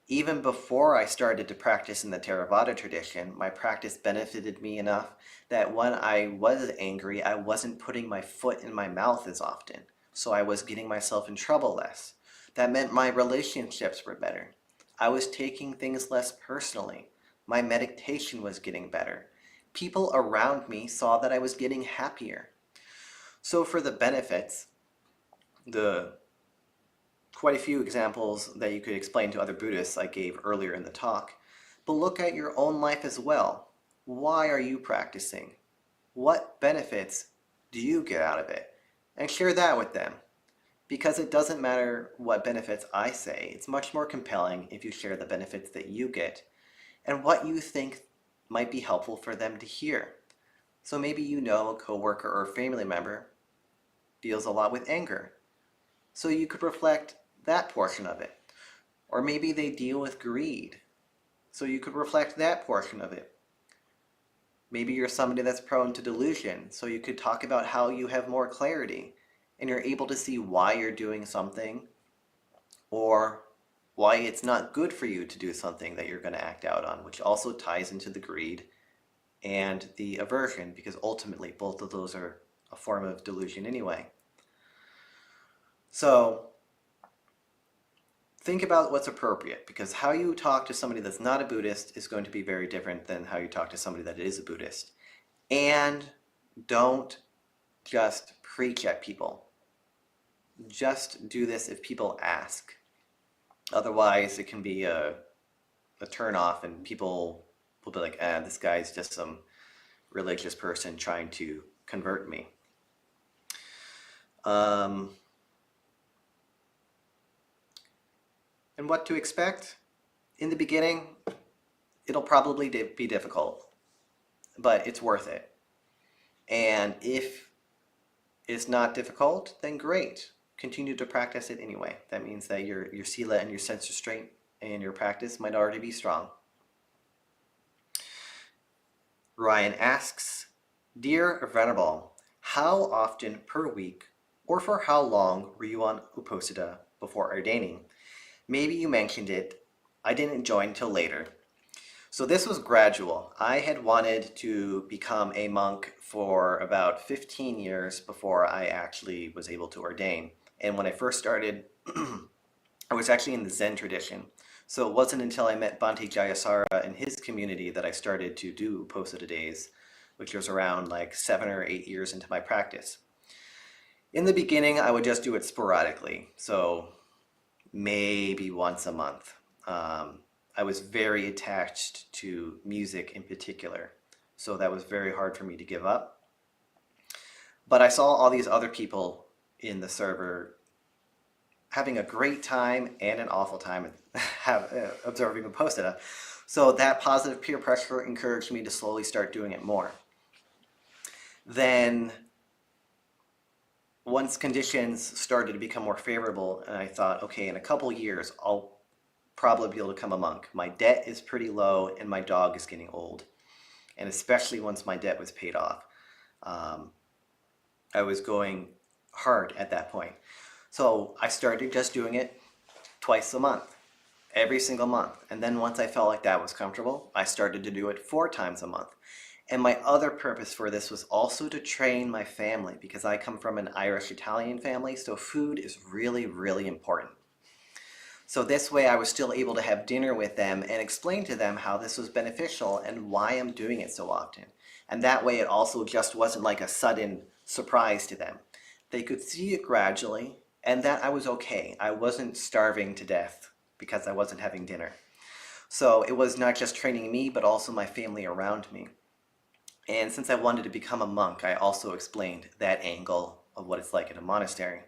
Even before I started to practice in the Theravada tradition, my practice benefited me enough that when I was angry, I wasn't putting my foot in my mouth as often. So I was getting myself in trouble less. That meant my relationships were better. I was taking things less personally. My meditation was getting better. People around me saw that I was getting happier. So for the benefits, quite a few examples that you could explain to other Buddhists I gave earlier in the talk, but look at your own life as well. Why are you practicing? What benefits do you get out of it? And share that with them. Because it doesn't matter what benefits I say, it's much more compelling if you share the benefits that you get and what you think might be helpful for them to hear. So maybe you know a coworker or family member deals a lot with anger. So you could reflect that portion of it. Or maybe they deal with greed. So you could reflect that portion of it. Maybe you're somebody that's prone to delusion. So you could talk about how you have more clarity and you're able to see why you're doing something or why it's not good for you to do something that you're going to act out on, which also ties into the greed and the aversion, because ultimately both of those are a form of delusion anyway. So think about what's appropriate, because how you talk to somebody that's not a Buddhist is going to be very different than how you talk to somebody that is a Buddhist. And don't just preach at people. Just do this if people ask. Otherwise, it can be a turn off, and people will be like, this guy's just some religious person trying to convert me. And what to expect? In the beginning, it'll probably be difficult, but it's worth it. And if it's not difficult, then great. Continue to practice it anyway. That means that your sila and your sense restraint and your practice might already be strong. Ryan asks, Dear Venerable, how often per week or for how long were you on Uposatha before ordaining? Maybe you mentioned it. I didn't join till later. So this was gradual. I had wanted to become a monk for about 15 years before I actually was able to ordain. And when I first started, I was actually in the Zen tradition. So it wasn't until I met Bhante Jayasara and his community that I started to do Uposatha days, which was around like 7 or 8 years into my practice. In the beginning, I would just do it sporadically. So maybe once a month. I was very attached to music in particular, so that was very hard for me to give up. But I saw all these other people in the server having a great time and an awful time observing Uposatha. So that positive peer pressure encouraged me to slowly start doing it more. Then once conditions started to become more favorable, and I thought, okay, in a couple years, I'll probably be able to become a monk. My debt is pretty low and my dog is getting old. And especially once my debt was paid off, I was going hard at that point. So I started just doing it twice a month, every single month. And then once I felt like that was comfortable, I started to do it 4 times a month. And my other purpose for this was also to train my family, because I come from an Irish-Italian family, so food is really, really important. So this way I was still able to have dinner with them and explain to them how this was beneficial and why I'm doing it so often. And that way it also just wasn't like a sudden surprise to them. They could see it gradually, and that I was okay. I wasn't starving to death because I wasn't having dinner. So it was not just training me, but also my family around me. And since I wanted to become a monk, I also explained that angle of what it's like in a monastery.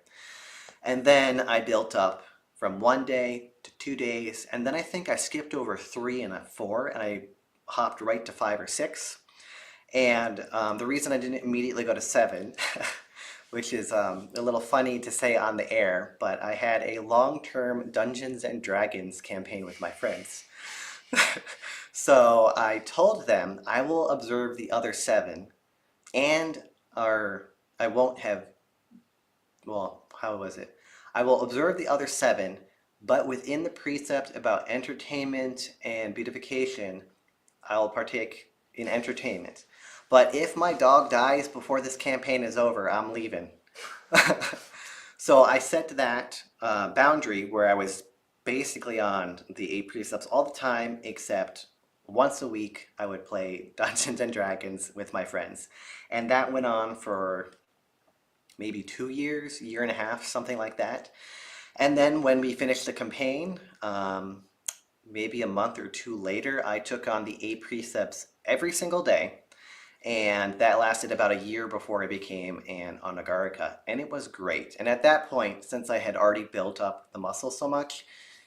And then I built up from 1 day to 2 days, and then I think I skipped over 3 and a 4, and I hopped right to 5 or 6. And the reason I didn't immediately go to 7, which is a little funny to say on the air, but I had a long-term Dungeons and Dragons campaign with my friends. So I told them I will observe the other 7, and I won't have, well, how was it? I will observe the other 7, but within the precept about entertainment and beautification, I'll partake in entertainment. But if my dog dies before this campaign is over, I'm leaving. So I set that boundary where I was basically on the 8 precepts all the time, except once a week I would play Dungeons and Dragons with my friends. And that went on for maybe 2 years, 1.5 years, something like that. And then when we finished the campaign, maybe a month or 2 later, I took on the 8 precepts every single day. And that lasted about 1 year before I became an Anagarika. And it was great. And at that point, since I had already built up the muscle so much,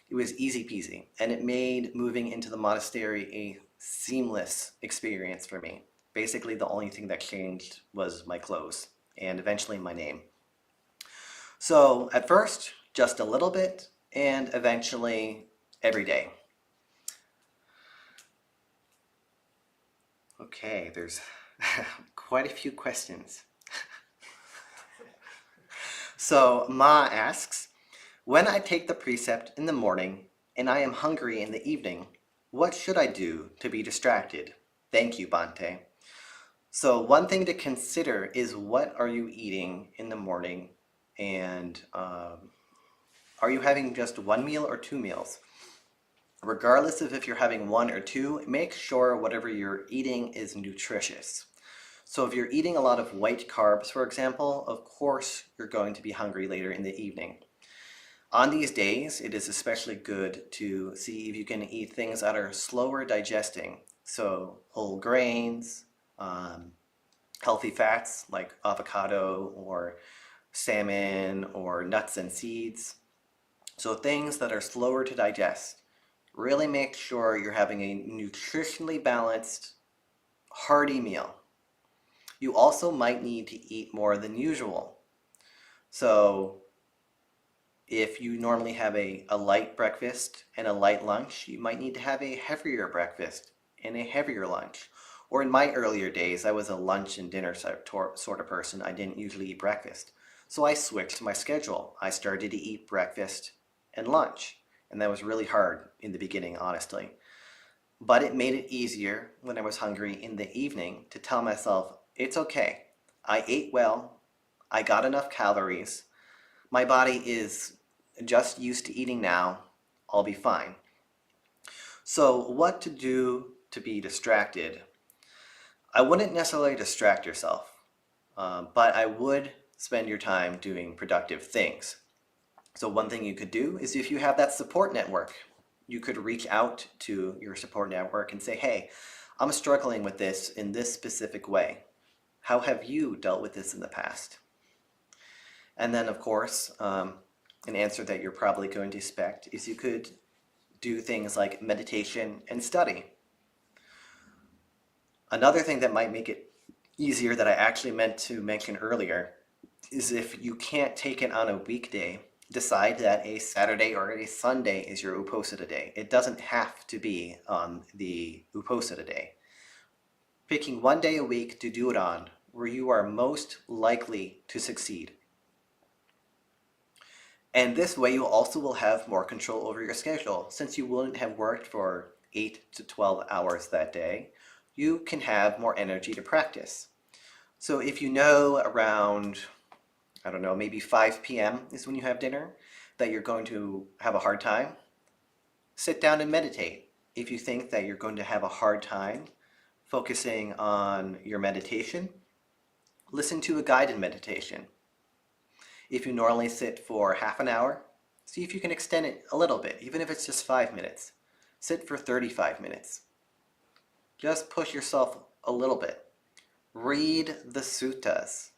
it was easy peasy. And it made moving into the monastery a seamless experience for me. Basically, the only thing that changed was my clothes, and eventually my name. So at first, just a little bit, and eventually every day. Okay, there's quite a few questions. So Ma asks, when I take the precept in the morning and I am hungry in the evening, what should I do to be distracted? Thank you, Bhante. So one thing to consider is, what are you eating in the morning and Are you having just one meal or two meals? Regardless of if you're having one or two, make sure whatever you're eating is nutritious. So if you're eating a lot of white carbs, for example, of course you're going to be hungry later in the evening. On these days, it is especially good to see if you can eat things that are slower digesting. So whole grains, healthy fats like avocado or salmon or nuts and seeds. So things that are slower to digest. Really make sure you're having a nutritionally balanced, hearty meal. You also might need to eat more than usual. So if you normally have a light breakfast and a light lunch, you might need to have a heavier breakfast and a heavier lunch. Or in my earlier days, I was a lunch and dinner sort of person. I didn't usually eat breakfast. So I switched my schedule. I started to eat breakfast and lunch. And that was really hard in the beginning, honestly. But it made it easier when I was hungry in the evening to tell myself, it's okay. I ate well. I got enough calories. My body is just used to eating now. I'll be fine. So what to do to be distracted? I wouldn't necessarily distract yourself, but I would spend your time doing productive things. So one thing you could do is if you have that support network, you could reach out to your support network and say, hey, I'm struggling with this in this specific way. How have you dealt with this in the past? And then, of course, an answer that you're probably going to expect is you could do things like meditation and study. Another thing that might make it easier that I actually meant to mention earlier is if you can't take it on a weekday, decide that a Saturday or a Sunday is your Uposatha day. It doesn't have to be on the Uposatha day. Picking one day a week to do it on where you are most likely to succeed. And this way you also will have more control over your schedule. Since you wouldn't have worked for 8 to 12 hours that day, you can have more energy to practice. So if you know around, I don't know, maybe 5 p.m. is when you have dinner, that you're going to have a hard time, sit down and meditate. If you think that you're going to have a hard time focusing on your meditation, listen to a guided meditation. If you normally sit for half an hour, see if you can extend it a little bit, even if it's just 5 minutes. Sit for 35 minutes. Just push yourself a little bit. Read the suttas.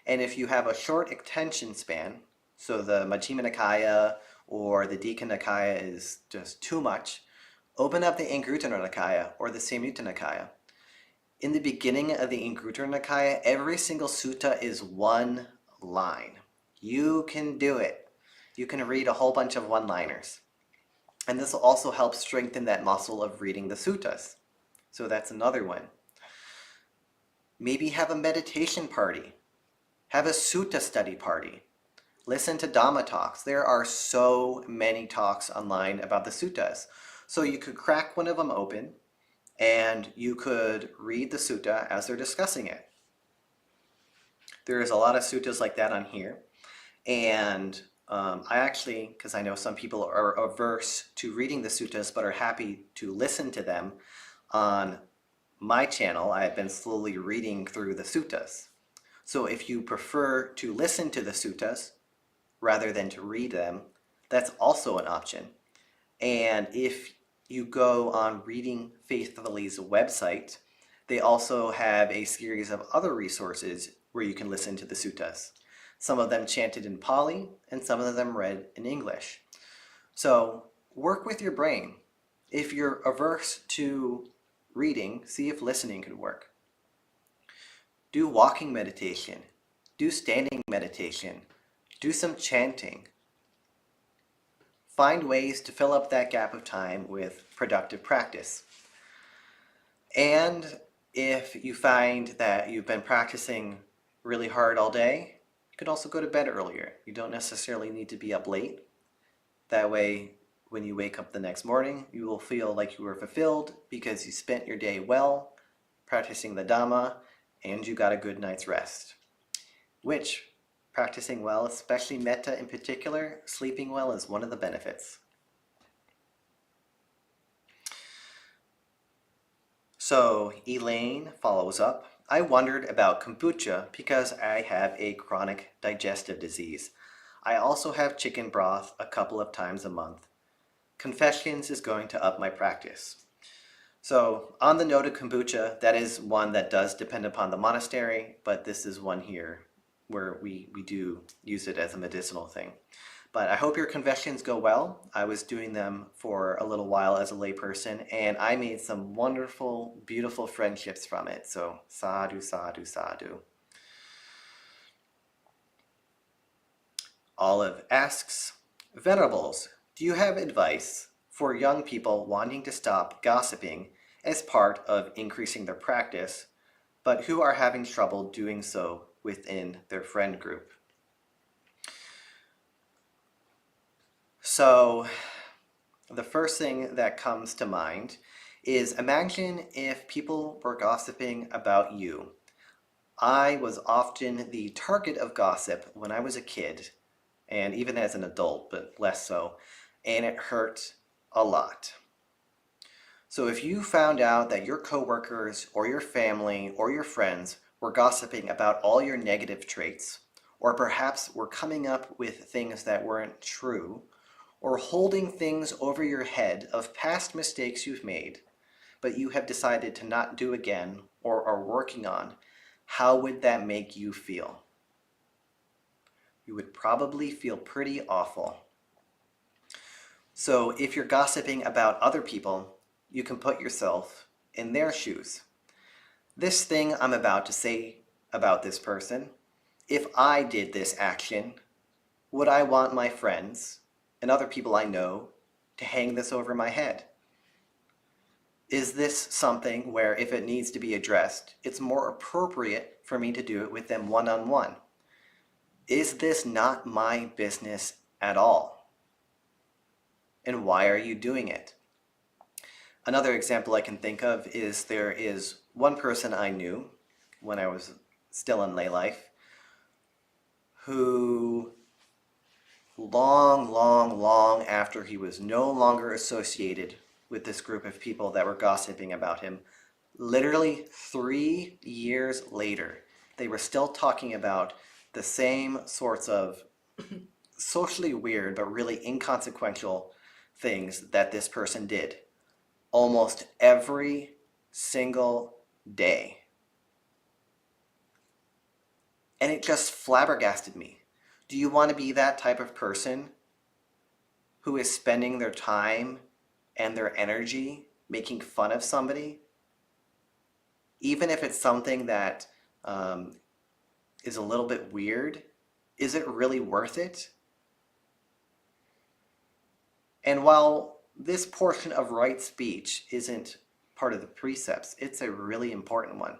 And if you have a short attention span, so the Majjhima Nikaya or the Dika Nikaya is just too much, open up the Anguttara Nikaya or the Samyutta Nikaya. In the beginning of the Anguttara Nikaya, every single sutta is one line. You can do it. You can read a whole bunch of one-liners. And this will also help strengthen that muscle of reading the suttas. So that's another one. Maybe have a meditation party. Have a sutta study party. Listen to Dhamma talks. There are so many talks online about the suttas. So you could crack one of them open and you could read the sutta as they're discussing it. There is a lot of suttas like that on here. And I actually, because I know some people are averse to reading the suttas but are happy to listen to them, on my channel, I have been slowly reading through the suttas. So if you prefer to listen to the suttas rather than to read them, that's also an option. And if you go on Reading Faithfully's website, they also have a series of other resources where you can listen to the suttas. Some of them chanted in Pali and some of them read in English. So work with your brain. If you're averse to reading, see if listening could work. Do walking meditation. Do standing meditation. Do some chanting. Find ways to fill up that gap of time with productive practice. And if you find that you've been practicing really hard all day, you could also go to bed earlier. You don't necessarily need to be up late. That way, when you wake up the next morning, you will feel like you were fulfilled because you spent your day well, practicing the Dhamma, and you got a good night's rest. Which, practicing well, especially metta in particular, sleeping well is one of the benefits. So Elaine follows up. I wondered about kombucha because I have a chronic digestive disease. I also have chicken broth a couple of times a month. Confessions is going to up my practice. So on the note of kombucha, that is one that does depend upon the monastery, but this is one here where we do use it as a medicinal thing. But I hope your confessions go well. I was doing them for a little while as a layperson, and I made some wonderful, beautiful friendships from it. So sadhu, sadhu, sadhu. Olive asks, Venerables, do you have advice for young people wanting to stop gossiping as part of increasing their practice, but who are having trouble doing so within their friend group? So the first thing that comes to mind is imagine if people were gossiping about you. I was often the target of gossip when I was a kid, and even as an adult, but less so, and it hurt a lot. So if you found out that your coworkers or your family or your friends were gossiping about all your negative traits, or perhaps were coming up with things that weren't true, or holding things over your head of past mistakes you've made, but you have decided to not do again or are working on, how would that make you feel? You would probably feel pretty awful. So if you're gossiping about other people, you can put yourself in their shoes. This thing I'm about to say about this person, if I did this action, would I want my friends and other people I know to hang this over my head? Is this something where if it needs to be addressed, it's more appropriate for me to do it with them one-on-one? Is this not my business at all? And why are you doing it? Another example I can think of is there is one person I knew when I was still in lay life who long after he was no longer associated with this group of people that were gossiping about him, literally 3 years later, they were still talking about the same sorts of socially weird but really inconsequential things that this person did almost every single day. And it just flabbergasted me. Do you want to be that type of person who is spending their time and their energy making fun of somebody? Even if it's something that is a little bit weird, is it really worth it? And while this portion of right speech isn't part of the precepts, it's a really important one.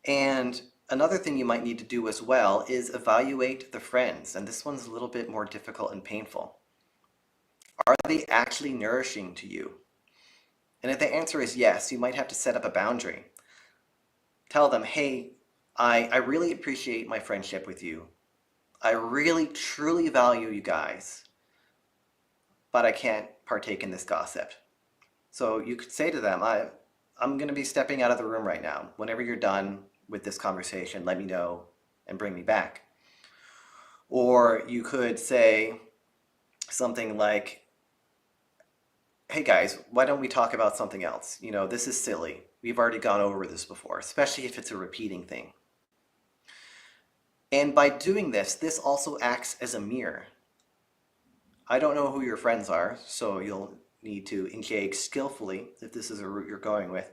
And another thing you might need to do as well is evaluate the friends, and this one's a little bit more difficult and painful. Are they actually nourishing to you? And if the answer is yes, you might have to set up a boundary. Tell them, hey, I really appreciate my friendship with you. I really, truly value you guys, but I can't partake in this gossip. So you could say to them, I'm going to be stepping out of the room right now. Whenever you're done with this conversation, let me know and bring me back. Or you could say something like, hey guys, why don't we talk about something else? You know, this is silly. We've already gone over this before, especially if it's a repeating thing. And by doing this, this also acts as a mirror. I don't know who your friends are, so you'll need to engage skillfully, if this is a route you're going with,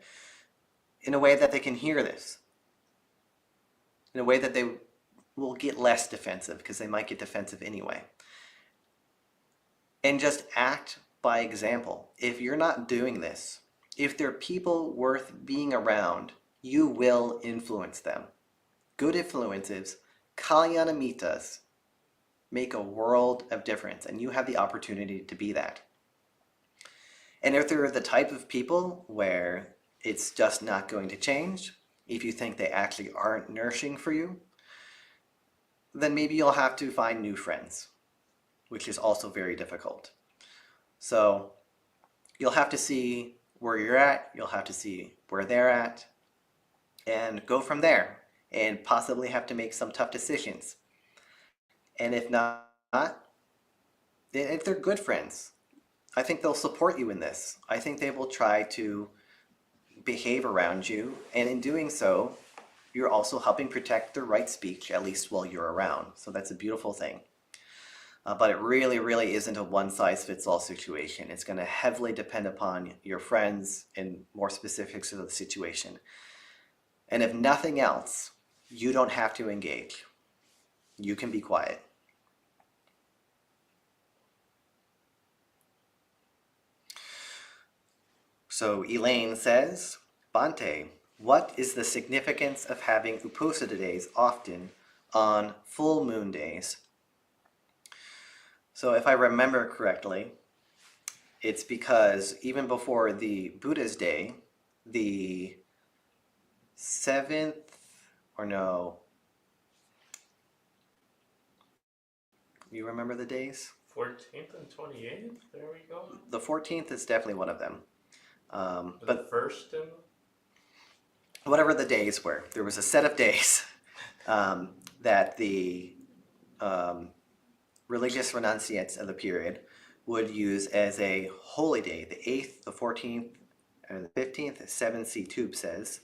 in a way that they can hear this. In a way that they will get less defensive, because they might get defensive anyway. And just act by example. If you're not doing this, if they're people worth being around, you will influence them. Good influences, kalyana mittas, make a world of difference, and you have the opportunity to be that. And if they're the type of people where it's just not going to change, if you think they actually aren't nourishing for you, then maybe you'll have to find new friends, which is also very difficult. So you'll have to see where you're at, you'll have to see where they're at, and go from there, and possibly have to make some tough decisions. And if not, if they're good friends, I think they'll support you in this. I think they will try to behave around you, and in doing so, you're also helping protect the right speech, at least while you're around. So that's a beautiful thing. But it really, really isn't a one-size-fits-all situation. It's going to heavily depend upon your friends and more specifics of the situation. And if nothing else, you don't have to engage. You can be quiet. So Elaine says, Bhante, what is the significance of having Uposatha days often on full moon days? So if I remember correctly, it's because even before the Buddha's day, the 7th, or no, you remember the days? 14th and 28th, there we go. The 14th is definitely one of them. But first and whatever the days were, there was a set of days that the religious renunciates of the period would use as a holy day, the 8th, the 14th, and the 15th, as 7C Tube says.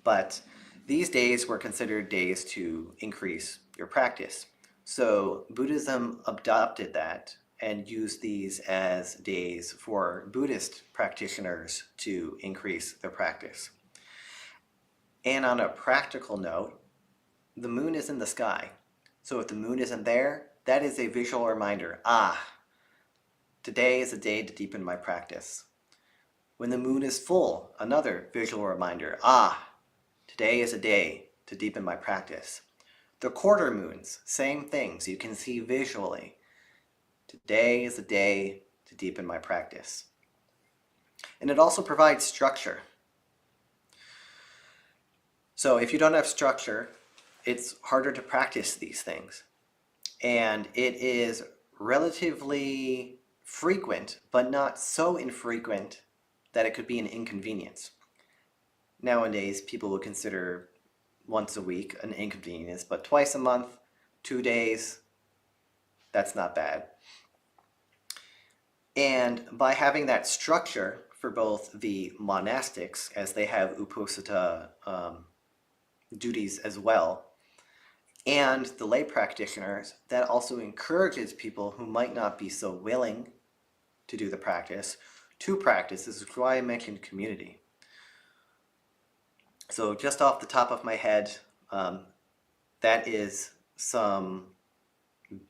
But these days were considered days to increase your practice. So Buddhism adopted that and used these as days for Buddhist practitioners to increase their practice. And on a practical note, the moon is in the sky. So if the moon isn't there, that is a visual reminder. Today is a day to deepen my practice. When the moon is full, another visual reminder. Today is a day to deepen my practice. The quarter moons, same things you can see visually. Today is a day to deepen my practice. And it also provides structure. So if you don't have structure, it's harder to practice these things. And it is relatively frequent, but not so infrequent that it could be an inconvenience. Nowadays, people would consider once a week an inconvenience, but twice a month, 2 days, that's not bad. And by having that structure for both the monastics, as they have Uposatha duties as well, and the lay practitioners, that also encourages people who might not be so willing to do the practice to practice. This is why I mentioned community. So just off the top of my head, that is some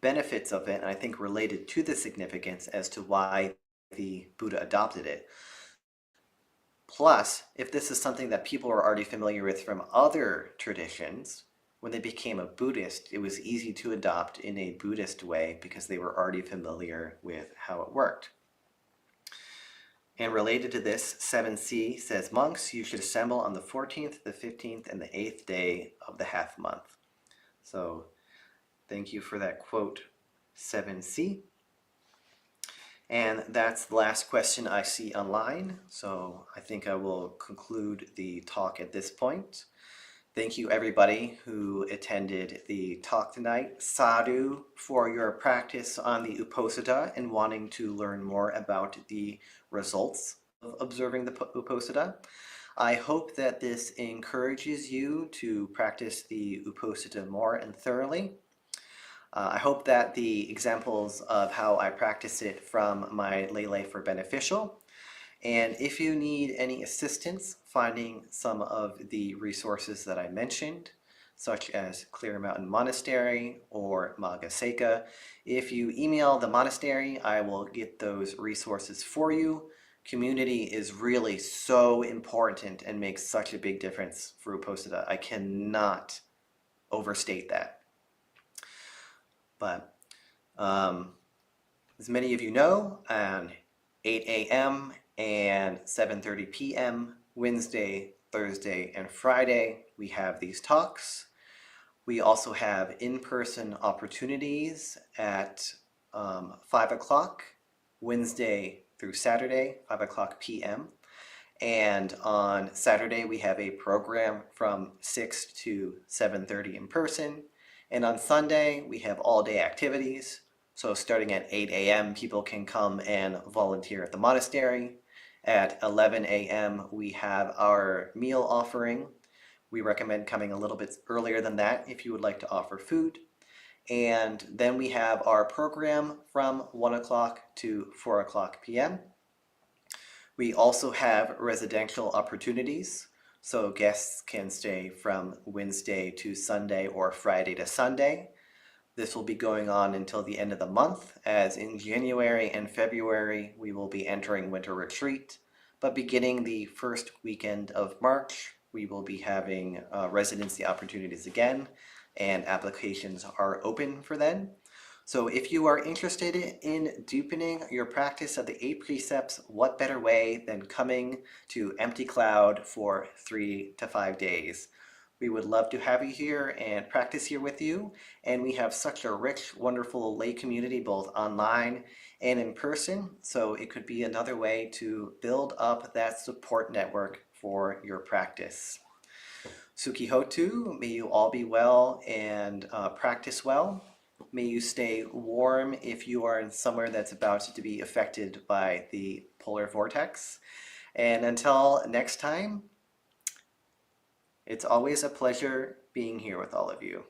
benefits of it, and I think related to the significance as to why the Buddha adopted it. Plus, if this is something that people are already familiar with from other traditions, when they became a Buddhist, it was easy to adopt in a Buddhist way because they were already familiar with how it worked. And related to this, 7c says, monks, you should assemble on the 14th, the 15th, and the 8th day of the half month. So thank you for that quote, 7c. And that's the last question I see online. So I think I will conclude the talk at this point. Thank you everybody who attended the talk tonight. Sadhu for your practice on the Uposatha and wanting to learn more about the results of observing the Uposatha. I hope that this encourages you to practice the Uposatha more and thoroughly. I hope that the examples of how I practice it from my lay life are beneficial. And if you need any assistance finding some of the resources that I mentioned, such as Clear Mountain Monastery or Magga, if you email the monastery, I will get those resources for you. Community is really so important and makes such a big difference for Uposatha. I cannot overstate that. But as many of you know, on 8 a.m. and 7:30 p.m. Wednesday, Thursday, and Friday, we have these talks. We also have in-person opportunities at 5 o'clock, Wednesday through Saturday, 5 o'clock p.m. And on Saturday, we have a program from 6 to 7:30 in person. And on Sunday, we have all-day activities. So starting at 8 a.m., people can come and volunteer at the monastery. At 11 a.m., we have our meal offering. We recommend coming a little bit earlier than that if you would like to offer food. And then we have our program from 1 o'clock to 4 o'clock p.m. We also have residential opportunities, so guests can stay from Wednesday to Sunday or Friday to Sunday. This will be going on until the end of the month, as in January and February we will be entering winter retreat, but beginning the first weekend of March we will be having residency opportunities again, and applications are open for then. So if you are interested in deepening your practice of the 8 precepts, what better way than coming to Empty Cloud for 3 to 5 days? We would love to have you here and practice here with you. And we have such a rich, wonderful lay community, both online and in person. So it could be another way to build up that support network for your practice. Suki Hotu, may you all be well and practice well. May you stay warm if you are in somewhere that's about to be affected by the polar vortex. And until next time, it's always a pleasure being here with all of you.